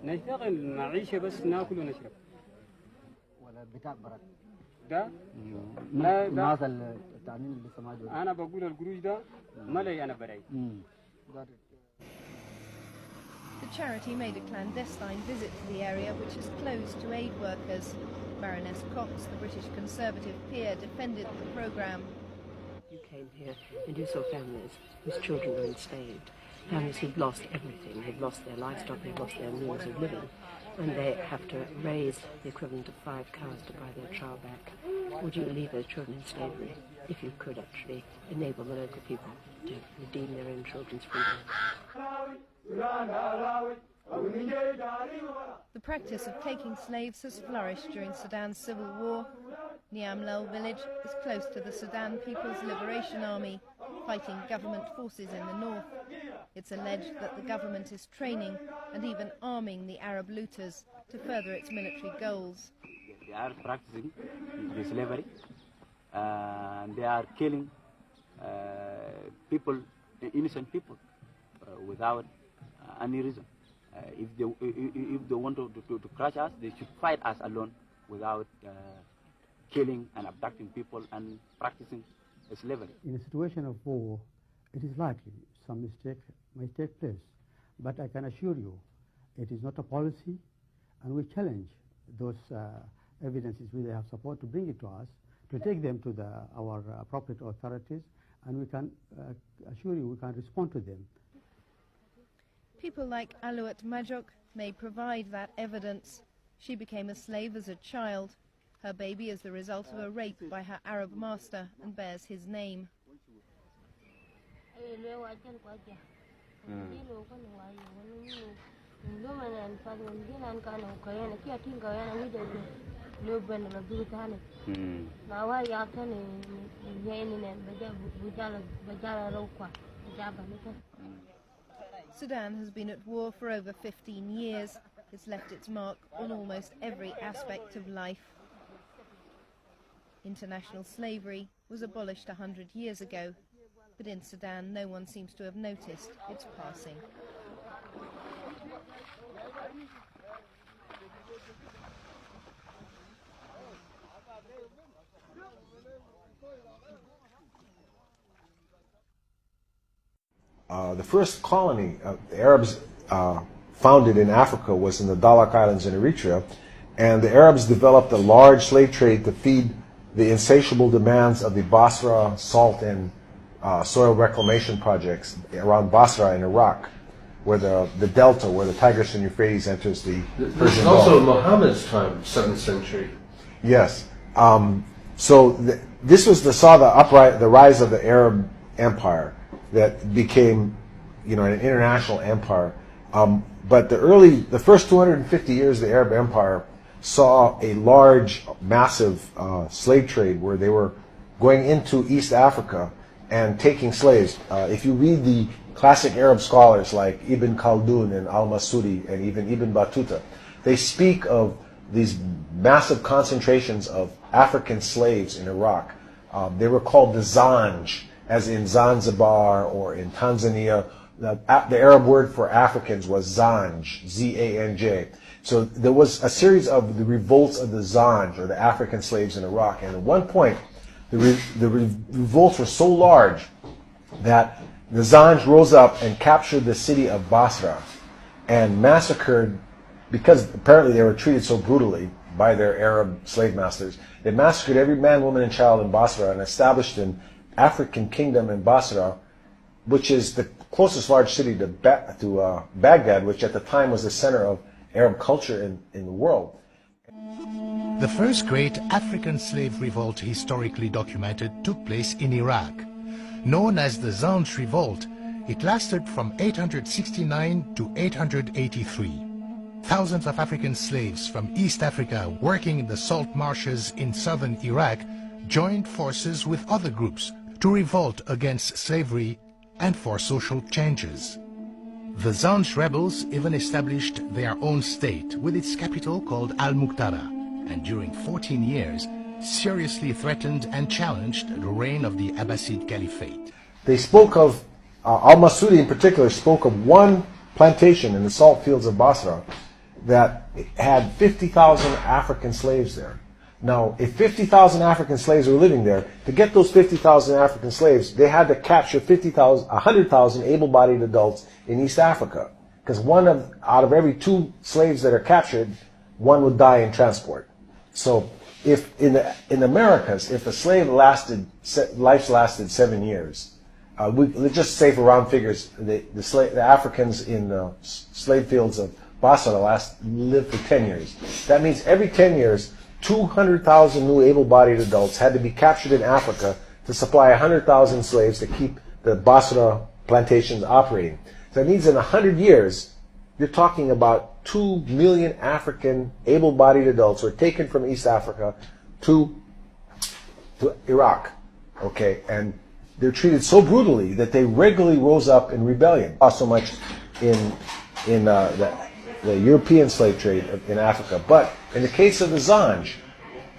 نشتغل نعيش بس ناكل ونشرب. ولا بتاع برك. ده لا هذا التعليم اللي سمعته. أنا بقول القروش ده ما لي أنا براي. The charity made a clandestine visit to the area, which is closed to aid workers. Baroness Cox, the British Conservative peer, defended the programme. You came here and you saw families whose children were enslaved, families who've lost everything. They've lost their livestock, they've lost their means of living, and they have to raise the equivalent of 5 cows to buy their child back. Would you leave those children in slavery if you could actually enable the local people to redeem their own children's freedom? The practice of taking slaves has flourished during Sudan's civil war. Niamlal village is close to the Sudan People's Liberation Army, fighting government forces in the north. It's alleged that the government is training and even arming the Arab looters to further its military goals. They are practicing the slavery and they are killing people, innocent people, without any reason. If they want to crush us, they should fight us alone without killing and abducting people and practicing slavery. In a situation of war, it is likely some mistake may take place. But I can assure you, it is not a policy, and we challenge those evidences we have support to bring it to us, to take them to our appropriate authorities, and we can assure you we can respond to them. People like Alouat Majok may provide that evidence. She became a slave as a child. Her baby is the result of a rape by her Arab master and bears his name. Sudan has been at war for over 15 years. It's left its mark on almost every aspect of life. International slavery was abolished 100 years ago, but in Sudan no one seems to have noticed its passing. The first colony the Arabs founded in Africa was in the Dahlak Islands in Eritrea, and the Arabs developed a large slave trade to feed the insatiable demands of the Basra salt and soil reclamation projects around Basra in Iraq, where the delta, where the Tigris and Euphrates enters the Persian Gulf. This is also Muhammad's time, 7th century. Yes. This was the rise of the Arab Empire that became, an international empire. But the first 250 years of the Arab Empire saw a large, massive slave trade where they were going into East Africa and taking slaves. If you read the classic Arab scholars like Ibn Khaldun and Al-Masudi and even Ibn Battuta, they speak of these massive concentrations of African slaves in Iraq. They were called the Zanj, as in Zanzibar or in Tanzania. The Arab word for Africans was Zanj, Z-A-N-J. So there was a series of the revolts of the Zanj, or the African slaves in Iraq. And at one point, the revolts were so large that the Zanj rose up and captured the city of Basra and massacred, because apparently they were treated so brutally by their Arab slave masters. They massacred every man, woman, and child in Basra and established an African kingdom in Basra, which is the closest large city to Baghdad, which at the time was the center of Arab culture in the world. The first great African slave revolt historically documented took place in Iraq. Known as the Zanj Revolt, it lasted from 869 to 883. Thousands of African slaves from East Africa working in the salt marshes in southern Iraq joined forces with other groups to revolt against slavery and for social changes. The Zanj rebels even established their own state with its capital called Al-Muqtada, and during 14 years seriously threatened and challenged the reign of the Abbasid Caliphate. They spoke of, al-Masudi in particular spoke of one plantation in the salt fields of Basra that had 50,000 African slaves there. Now, if 50,000 African slaves were living there, to get those 50,000 African slaves, they had to capture 100,000 able-bodied adults in East Africa. Because out of every 2 slaves that are captured, 1 would die in transport. So, if in the Americas, if a slave life lasted 7 years, let's just say for round figures, the Africans in the slave fields of Basra lived for 10 years. That means every 10 years, 200,000 new able-bodied adults had to be captured in Africa to supply 100,000 slaves to keep the Basra plantations operating. So that means in 100 years, you're talking about 2 million African able-bodied adults were taken from East Africa to Iraq. Okay, and they're treated so brutally that they regularly rose up in rebellion. Not so much in the European slave trade in Africa, but in the case of the Zanj,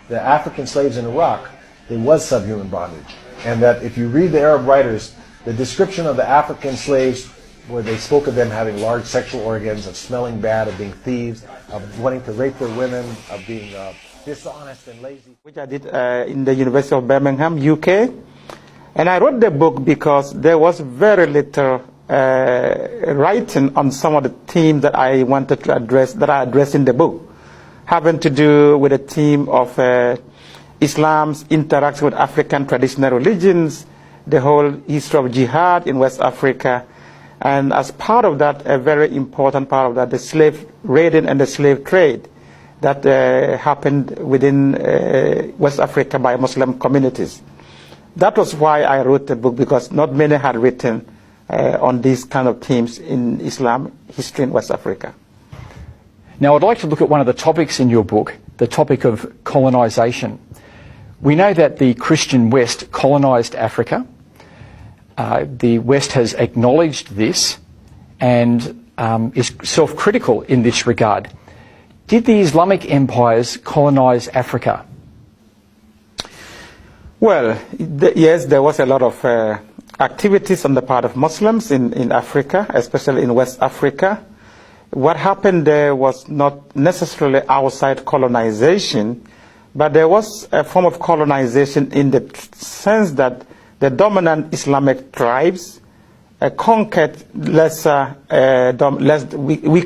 the African slaves in Iraq, there was subhuman bondage. And that if you read the Arab writers, the description of the African slaves, where they spoke of them having large sexual organs, of smelling bad, of being thieves, of wanting to rape their women, of being dishonest and lazy. Which I did in the University of Birmingham, UK. And I wrote the book because there was very little writing on some of the themes that I wanted to address, that I addressed in the book, having to do with the theme of Islam's interaction with African traditional religions, the whole history of jihad in West Africa, and as part of that, a very important part of that, the slave raiding and the slave trade that happened within West Africa by Muslim communities. That was why I wrote the book, because not many had written on these kind of themes in Islam history in West Africa. Now, I'd like to look at one of the topics in your book, the topic of colonization. We know that the Christian West colonized Africa. The West has acknowledged this and is self-critical in this regard. Did the Islamic empires colonize Africa? Well, yes, there was a lot of activities on the part of Muslims in Africa, especially in West Africa. What happened there was not necessarily outside colonization, but there was a form of colonization in the sense that the dominant Islamic tribes conquered weaker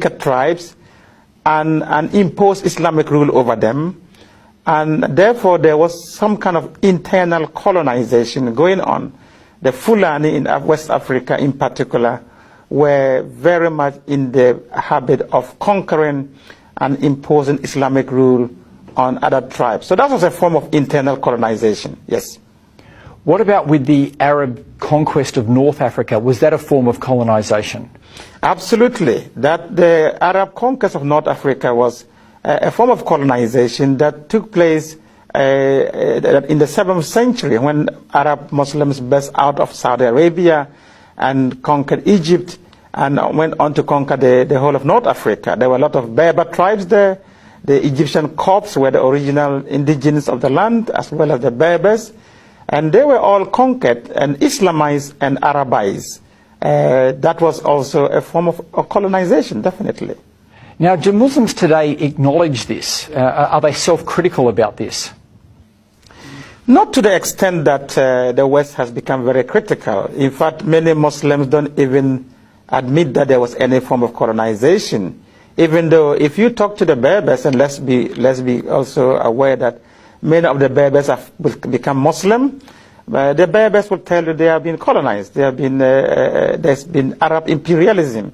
tribes and imposed Islamic rule over them. And therefore, there was some kind of internal colonization going on. The Fulani in West Africa in particular were very much in the habit of conquering and imposing Islamic rule on other tribes. So that was a form of internal colonization, yes. What about with the Arab conquest of North Africa? Was that a form of colonization? Absolutely. That the Arab conquest of North Africa was a form of colonization that took place in the 7th century when Arab Muslims burst out of Saudi Arabia and conquered Egypt and went on to conquer the whole of North Africa. There were a lot of Berber tribes there. The Egyptian Copts were the original indigenous of the land, as well as the Berbers. And they were all conquered and Islamized and Arabized. That was also a form of colonization, definitely. Now, do Muslims today acknowledge this? Are they self-critical about this? Not to the extent that the West has become very critical. In fact, many Muslims don't even admit that there was any form of colonization. Even though if you talk to the Berbers, and let's be also aware that many of the Berbers will become Muslim, the Berbers will tell you they have been colonized. They have been, there's been Arab imperialism.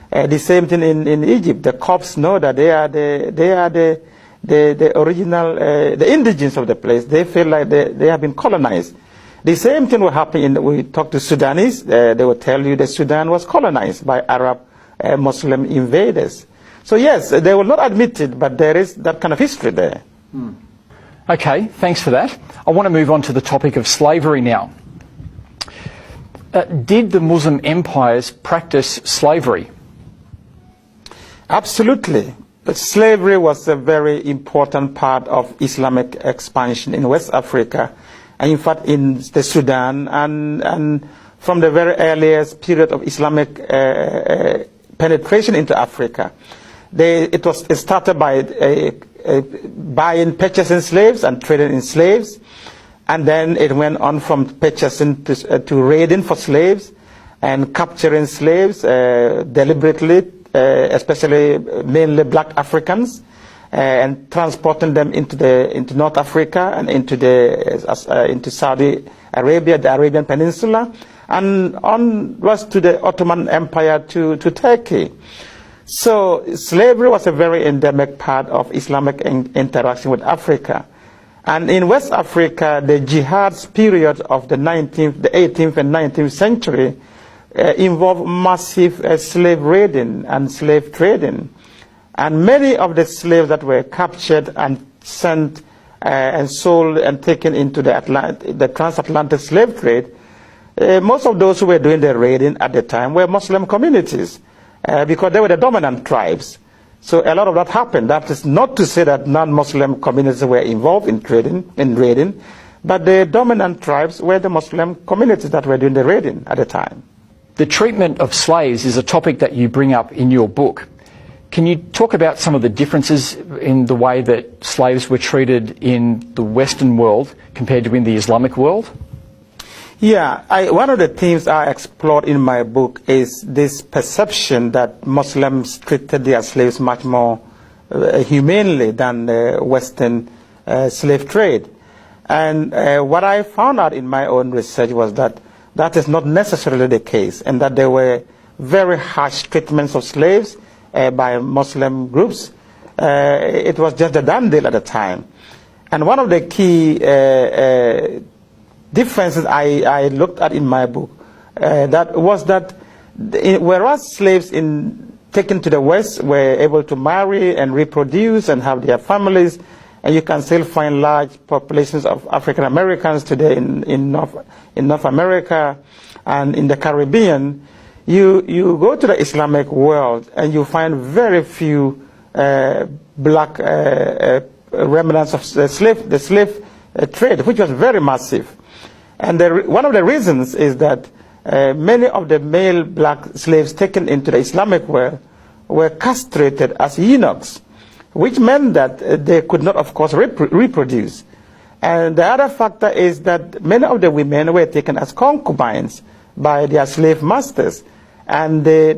The same thing in Egypt. The Copts know that they are the original, the indigenes of the place. They feel like they have been colonized. The same thing will happen we talk to Sudanese. They will tell you that Sudan was colonized by Arab Muslim invaders. So yes, they will not admit it, but there is that kind of history there. Okay, thanks for that. I want to move on to the topic of slavery now. Did the Muslim empires practice slavery? Absolutely. But slavery was a very important part of Islamic expansion in West Africa, and in fact in the Sudan, and from the very earliest period of Islamic penetration into Africa. It started by buying, purchasing slaves and trading in slaves, and then it went on from purchasing to raiding for slaves and capturing slaves deliberately, especially mainly black Africans, and transporting them into North Africa and into Saudi Arabia, the Arabian Peninsula, and onwards to the Ottoman Empire to Turkey. So slavery was a very endemic part of Islamic interaction with Africa. And in West Africa, the jihad's period of the 18th and 19th century involved massive slave raiding and slave trading. And many of the slaves that were captured and sent and sold and taken into the transatlantic slave trade, most of those who were doing the raiding at the time were Muslim communities. Because they were the dominant tribes. So a lot of that happened. That is not to say that non-Muslim communities were involved in raiding, but the dominant tribes were the Muslim communities that were doing the raiding at the time. The treatment of slaves is a topic that you bring up in your book. Can you talk about some of the differences in the way that slaves were treated in the Western world compared to in the Islamic world? Yeah, one of the themes I explored in my book is this perception that Muslims treated their slaves much more humanely than the Western slave trade. And what I found out in my own research was that that is not necessarily the case, and that there were very harsh treatments of slaves by Muslim groups. It was just a done deal at the time. And one of the key differences I looked at in my book that whereas slaves taken to the West were able to marry and reproduce and have their families, and you can still find large populations of African Americans today in North America and in the Caribbean, you go to the Islamic world and you find very few black remnants of the slave trade, which was very massive. And one of the reasons is that many of the male black slaves taken into the Islamic world were castrated as eunuchs, which meant that they could not, of course, reproduce. And the other factor is that many of the women were taken as concubines by their slave masters, and they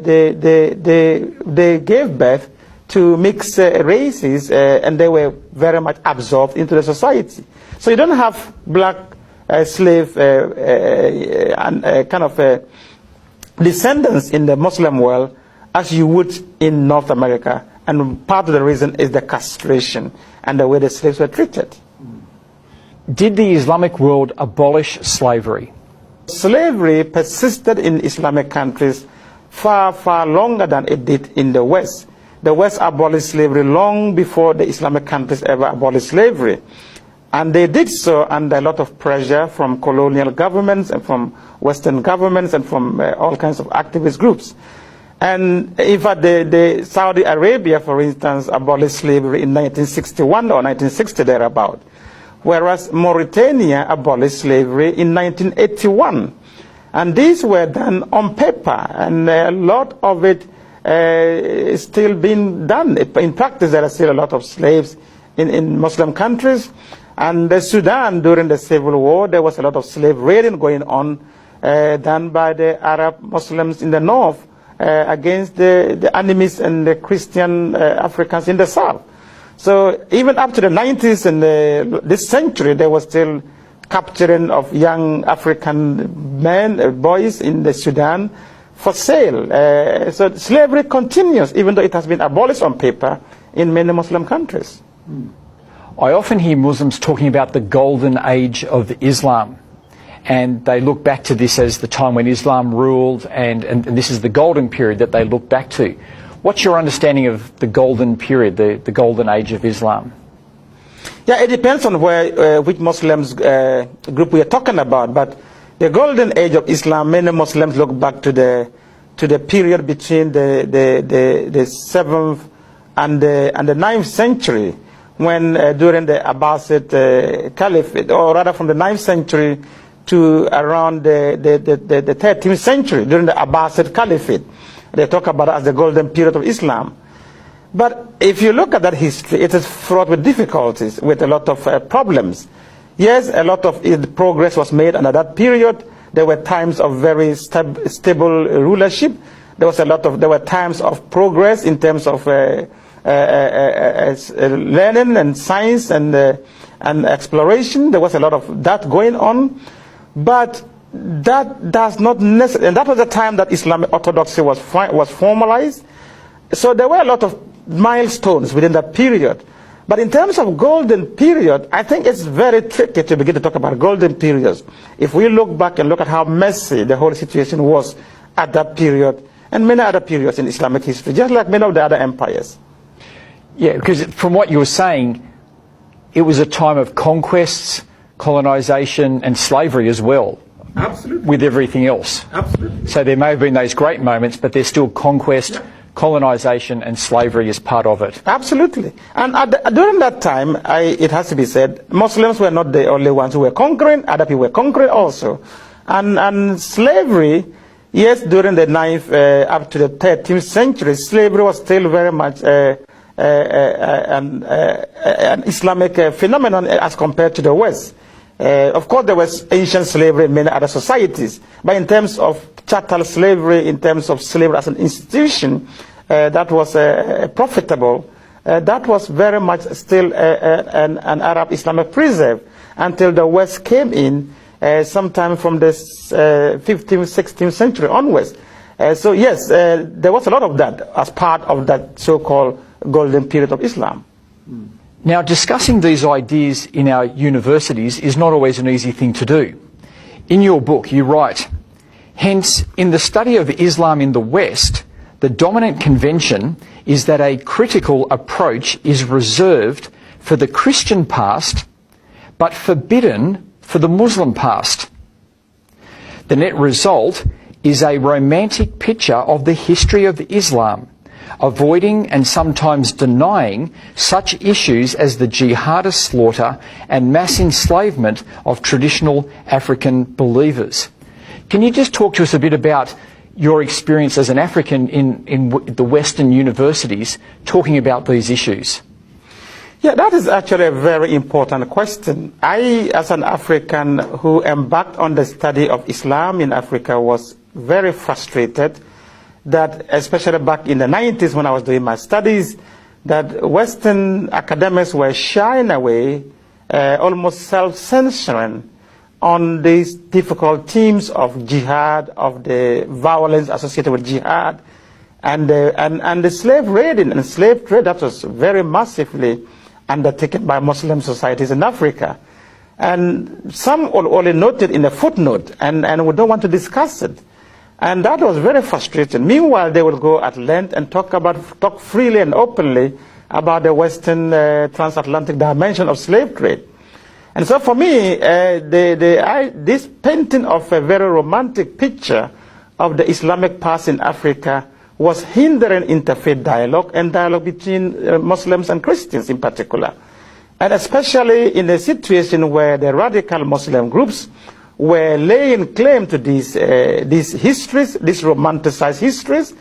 gave birth to mixed races, and they were very much absorbed into the society. So you don't have black slave kind of descendants in the Muslim world as you would in North America, and part of the reason is the castration and the way the slaves were treated. Did the Islamic world abolish slavery? Slavery persisted in Islamic countries far, far longer than it did in the West. The West abolished slavery long before the Islamic countries ever abolished slavery. And they did so under a lot of pressure from colonial governments and from Western governments and from all kinds of activist groups. And in fact, the Saudi Arabia, for instance, abolished slavery in 1961 or 1960 thereabout, whereas Mauritania abolished slavery in 1981. And these were done on paper, and a lot of it is still being done. In practice, there are still a lot of slaves in Muslim countries. And the Sudan, during the Civil War, there was a lot of slave raiding going on, done by the Arab Muslims in the north against the enemies and the Christian Africans in the South. So even up to the 90s and this century, there was still capturing of young African men, boys in the Sudan for sale. So slavery continues, even though it has been abolished on paper in many Muslim countries. I often hear Muslims talking about the golden age of Islam, and they look back to this as the time when Islam ruled, and this is the golden period that they look back to. What's your understanding of the golden period, the golden age of Islam? Yeah, it depends on which Muslims group we are talking about, but the golden age of Islam, many Muslims look back to the period between the 7th and the 9th century, when during the Abbasid Caliphate, or rather from the 9th century to around the 13th century, during the Abbasid Caliphate. They talk about it as the golden period of Islam. But if you look at that history, it is fraught with difficulties, with a lot of problems. Yes, a lot of progress was made under that period. There were times of very stable rulership. There were times of progress in terms of learning and science and exploration. There was a lot of that going on. But that does not necessarily, and that was the time that Islamic orthodoxy was formalized. So there were a lot of milestones within that period. But in terms of golden period, I think it's very tricky to begin to talk about golden periods. If we look back and look at how messy the whole situation was at that period, and many other periods in Islamic history, just like many of the other empires. Yeah, because from what you were saying, it was a time of conquests, colonization, and slavery as well. Absolutely. With everything else. Absolutely. So there may have been those great moments, but there's still conquest, colonization, and slavery as part of it. Absolutely. And during that time, it has to be said, Muslims were not the only ones who were conquering, other people were conquering also. And slavery, yes, during the 9th up to the 13th century, slavery was still very much an Islamic phenomenon as compared to the West. Of course, there was ancient slavery in many other societies, but in terms of chattel slavery, in terms of slavery as an institution, that was profitable. That was very much still an Arab Islamic preserve until the West came in sometime from the 15th, 16th century onwards. So yes, there was a lot of that as part of that so-called golden period of Islam. Now, discussing these ideas in our universities is not always an easy thing to do. In your book, you write, hence, in the study of Islam in the West, the dominant convention is that a critical approach is reserved for the Christian past, but forbidden for the Muslim past. The net result is a romantic picture of the history of Islam, avoiding and sometimes denying such issues as the jihadist slaughter and mass enslavement of traditional African believers. Can you just talk to us a bit about your experience as an African in the Western universities talking about these issues? Yeah, that is actually a very important question. I, as an African who embarked on the study of Islam in Africa, was very frustrated that, especially back in the 90s when I was doing my studies, that Western academics were shying away, almost self-censoring on these difficult themes of jihad, of the violence associated with jihad, and the slave raiding and slave trade that was very massively undertaken by Muslim societies in Africa. And some only noted in a footnote, and we don't want to discuss it. And that was very frustrating. Meanwhile, they will go at length and talk freely and openly about the Western transatlantic dimension of slave trade. And so for me, this painting of a very romantic picture of the Islamic past in Africa was hindering interfaith dialogue and dialogue between Muslims and Christians in particular. And especially in a situation where the radical Muslim groups were laying claim to these histories, these romanticized histories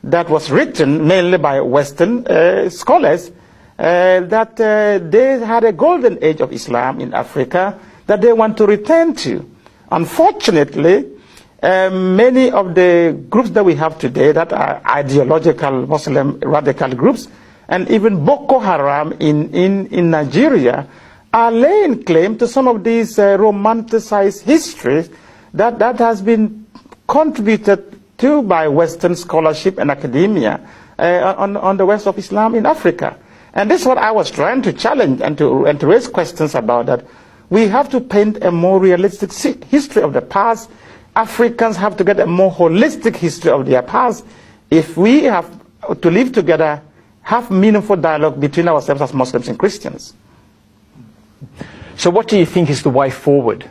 that was written mainly by Western scholars, that they had a golden age of Islam in Africa that they want to return to. Unfortunately, Many of the groups that we have today that are ideological Muslim radical groups, and even Boko Haram in Nigeria, are laying claim to some of these romanticized histories that has been contributed to by Western scholarship and academia on the West of Islam in Africa. And this is what I was trying to challenge and to raise questions about, that we have to paint a more realistic history of the past. Africans have to get a more holistic history of their past if we have to live together, have meaningful dialogue between ourselves as Muslims and Christians. So what do you think is the way forward?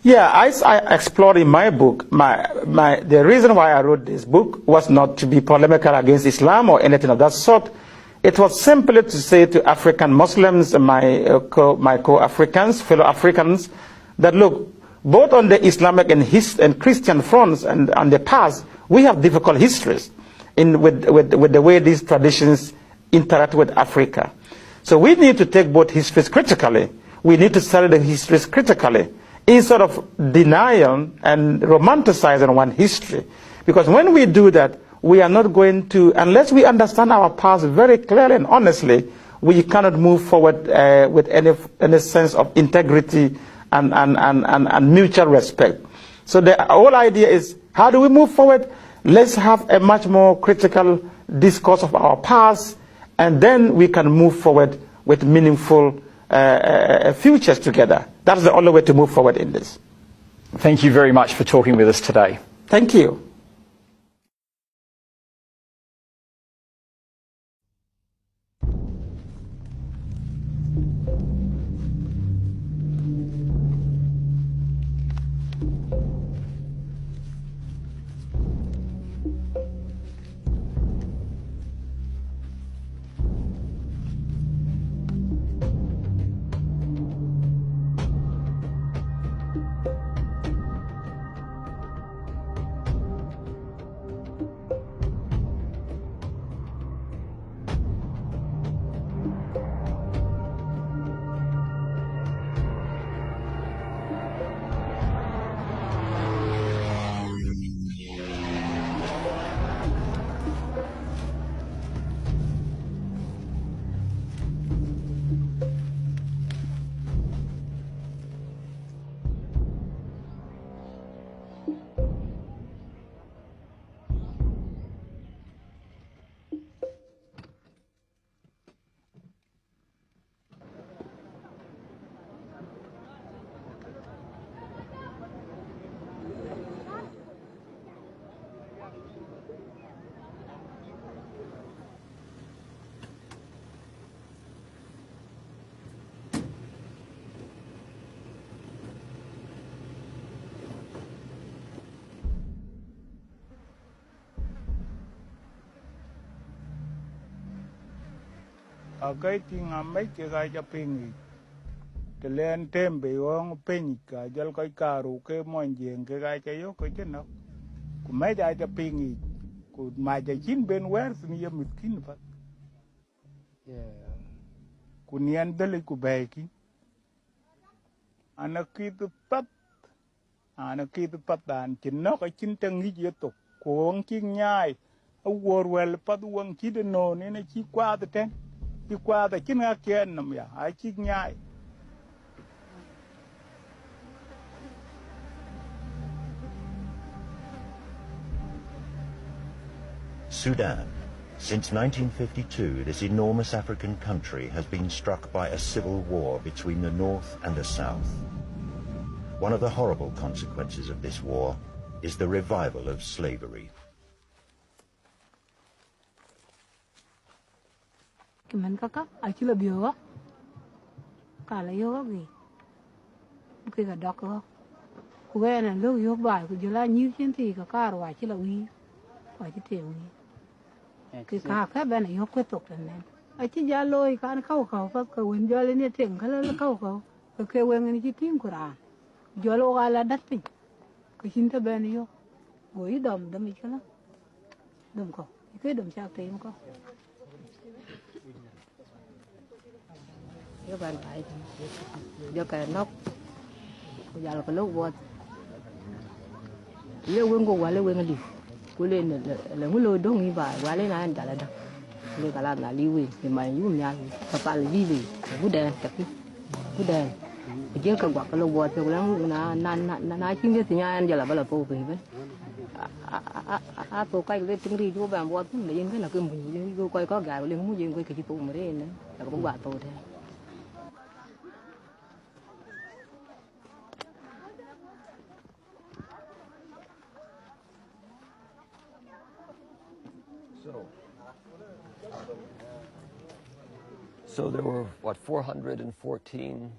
Yeah, I explored in my book, the reason why I wrote this book was not to be polemical against Islam or anything of that sort. It was simply to say to African Muslims, my co-Africans, fellow Africans, that look, both on the Islamic and Christian fronts and on the past, we have difficult histories with the way these traditions interact with Africa. So we need to take both histories critically. We need to study the histories critically, instead of denying and romanticizing one history. Because when we do that, we are not going to, unless we understand our past very clearly and honestly, we cannot move forward with any sense of integrity and mutual respect. So the whole idea is, how do we move forward? Let's have a much more critical discourse of our past, and then we can move forward with meaningful futures together. That's the only way to move forward in this. Thank you very much for talking with us today. Thank you. Akai tinga mai ke ga ja pingi te len tembe wong pin ka jal kai karu ke mon jeng ke ga ja yo ko jeno ku mai ja pingi ku ma ja jin ben wer ni ya mitkin fa ku nian dele ku baiki anakit pat dan chin no ka chin tangi je to ku wong kin nyai a wor wel pat wong ki de no ne na chi kwa de ten qua the kin ga ken nam ya ai chi nyai. Sudan. Since 1952, this enormous African country has been struck by a civil war between the north and the south. One of the horrible consequences of this war is the revival of slavery. Mình kaka chỉ là biểu á, cả là yêu gì, cái cả đọc á, cái này lúc yêu bài của chúng ta như thế thì cả rồi chỉ là uy, phải chỉ tiền uy, cái cả bên này yêu quyết tục rồi này, chỉ giờ lôi cái khâu phát cái vấn giờ lên như tiền cái là khâu, cái vấn này chỉ tiếng của ra, giờ lô cái là đất pin, cái chính thức bên này yêu, ngồi đầm đầm cái đó, đầm không, cái đầm sao tiền không. Yo kan baik, yo kan nok, yo kalau keluar buat, le wengo wale wengali kule le ngulo dongi ba wale na ndala da le kala na liwe ni mai yu nya papa le liwe budan tapi budan je ka gwa kala bo te lang na chin ge tinya an jala bala po pe ben a po kai le ting ri ju ba bo le yin cái là cái mu ju coi có gà le mu yin coi cái po mu re ne la ko ba po thế. So there were, what, 414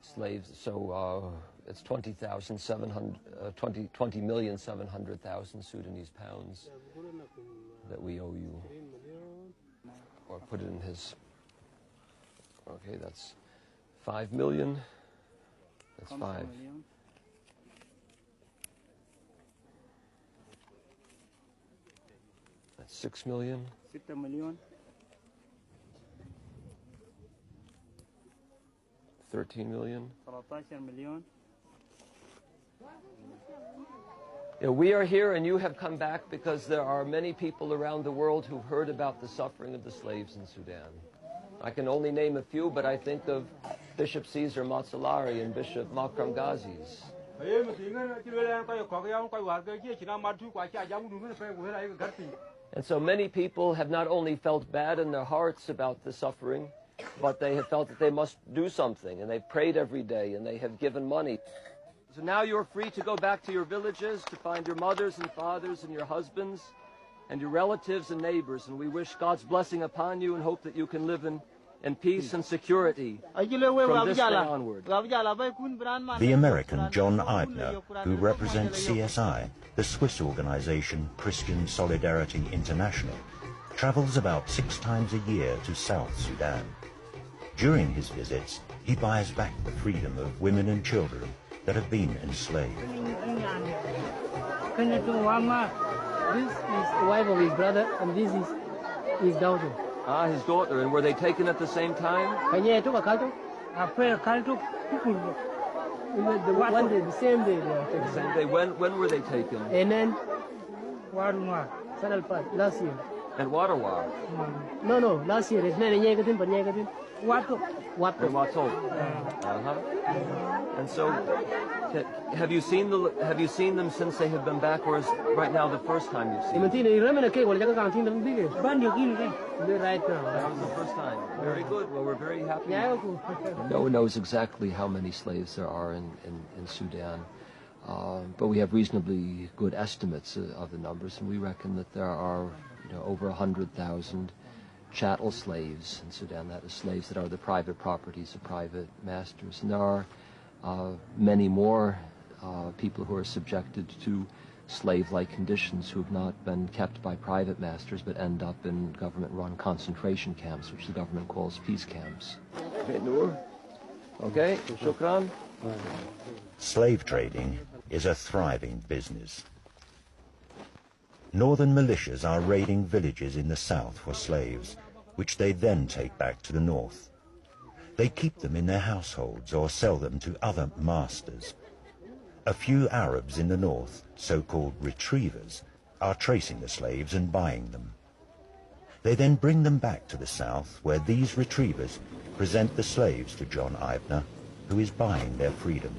slaves, so it's 20,700,000 Sudanese pounds that we owe you. Or put it in his, okay, that's 5 million, that's 5. That's 6 million. 6 million. 13 million. 13 million. Yeah, we are here and you have come back because there are many people around the world who've heard about the suffering of the slaves in Sudan. I can only name a few, but I think of Bishop Caesar Matsalari and Bishop Makram Ghazis. And so many people have not only felt bad in their hearts about the suffering, but they have felt that they must do something, and they've prayed every day, and they have given money. So now you're free to go back to your villages, to find your mothers and fathers and your husbands and your relatives and neighbors, and we wish God's blessing upon you and hope that you can live in peace and security from this day onward. The American John Eibner, who represents CSI, the Swiss organization Christian Solidarity International, travels about 6 times a year to South Sudan. During his visits, he buys back the freedom of women and children that have been enslaved. This is the wife of his brother, and this is his daughter. Ah, his daughter. And were they taken at the same time? The same day. The same day. When were they taken? And then, last year. And Warawa? No, last year. It's not Wato. And so, have you seen them since they have been back, or is right now the first time you've seen them? Right now. That was the first time. Very good. Well, we're very happy. No one knows exactly how many slaves there are in Sudan, but we have reasonably good estimates of the numbers, and we reckon that there are over 100,000 chattel slaves in Sudan. That is, slaves that are the private properties of private masters. And there are many more people who are subjected to slave-like conditions who have not been kept by private masters but end up in government-run concentration camps, which the government calls peace camps. Okay, Noor? Okay, shukran. Slave trading is a thriving business. Northern militias are raiding villages in the south for slaves, which they then take back to the north. They keep them in their households or sell them to other masters. A few Arabs in the north, so-called retrievers, are tracing the slaves and buying them. They then bring them back to the south, where these retrievers present the slaves to John Eibner, who is buying their freedom.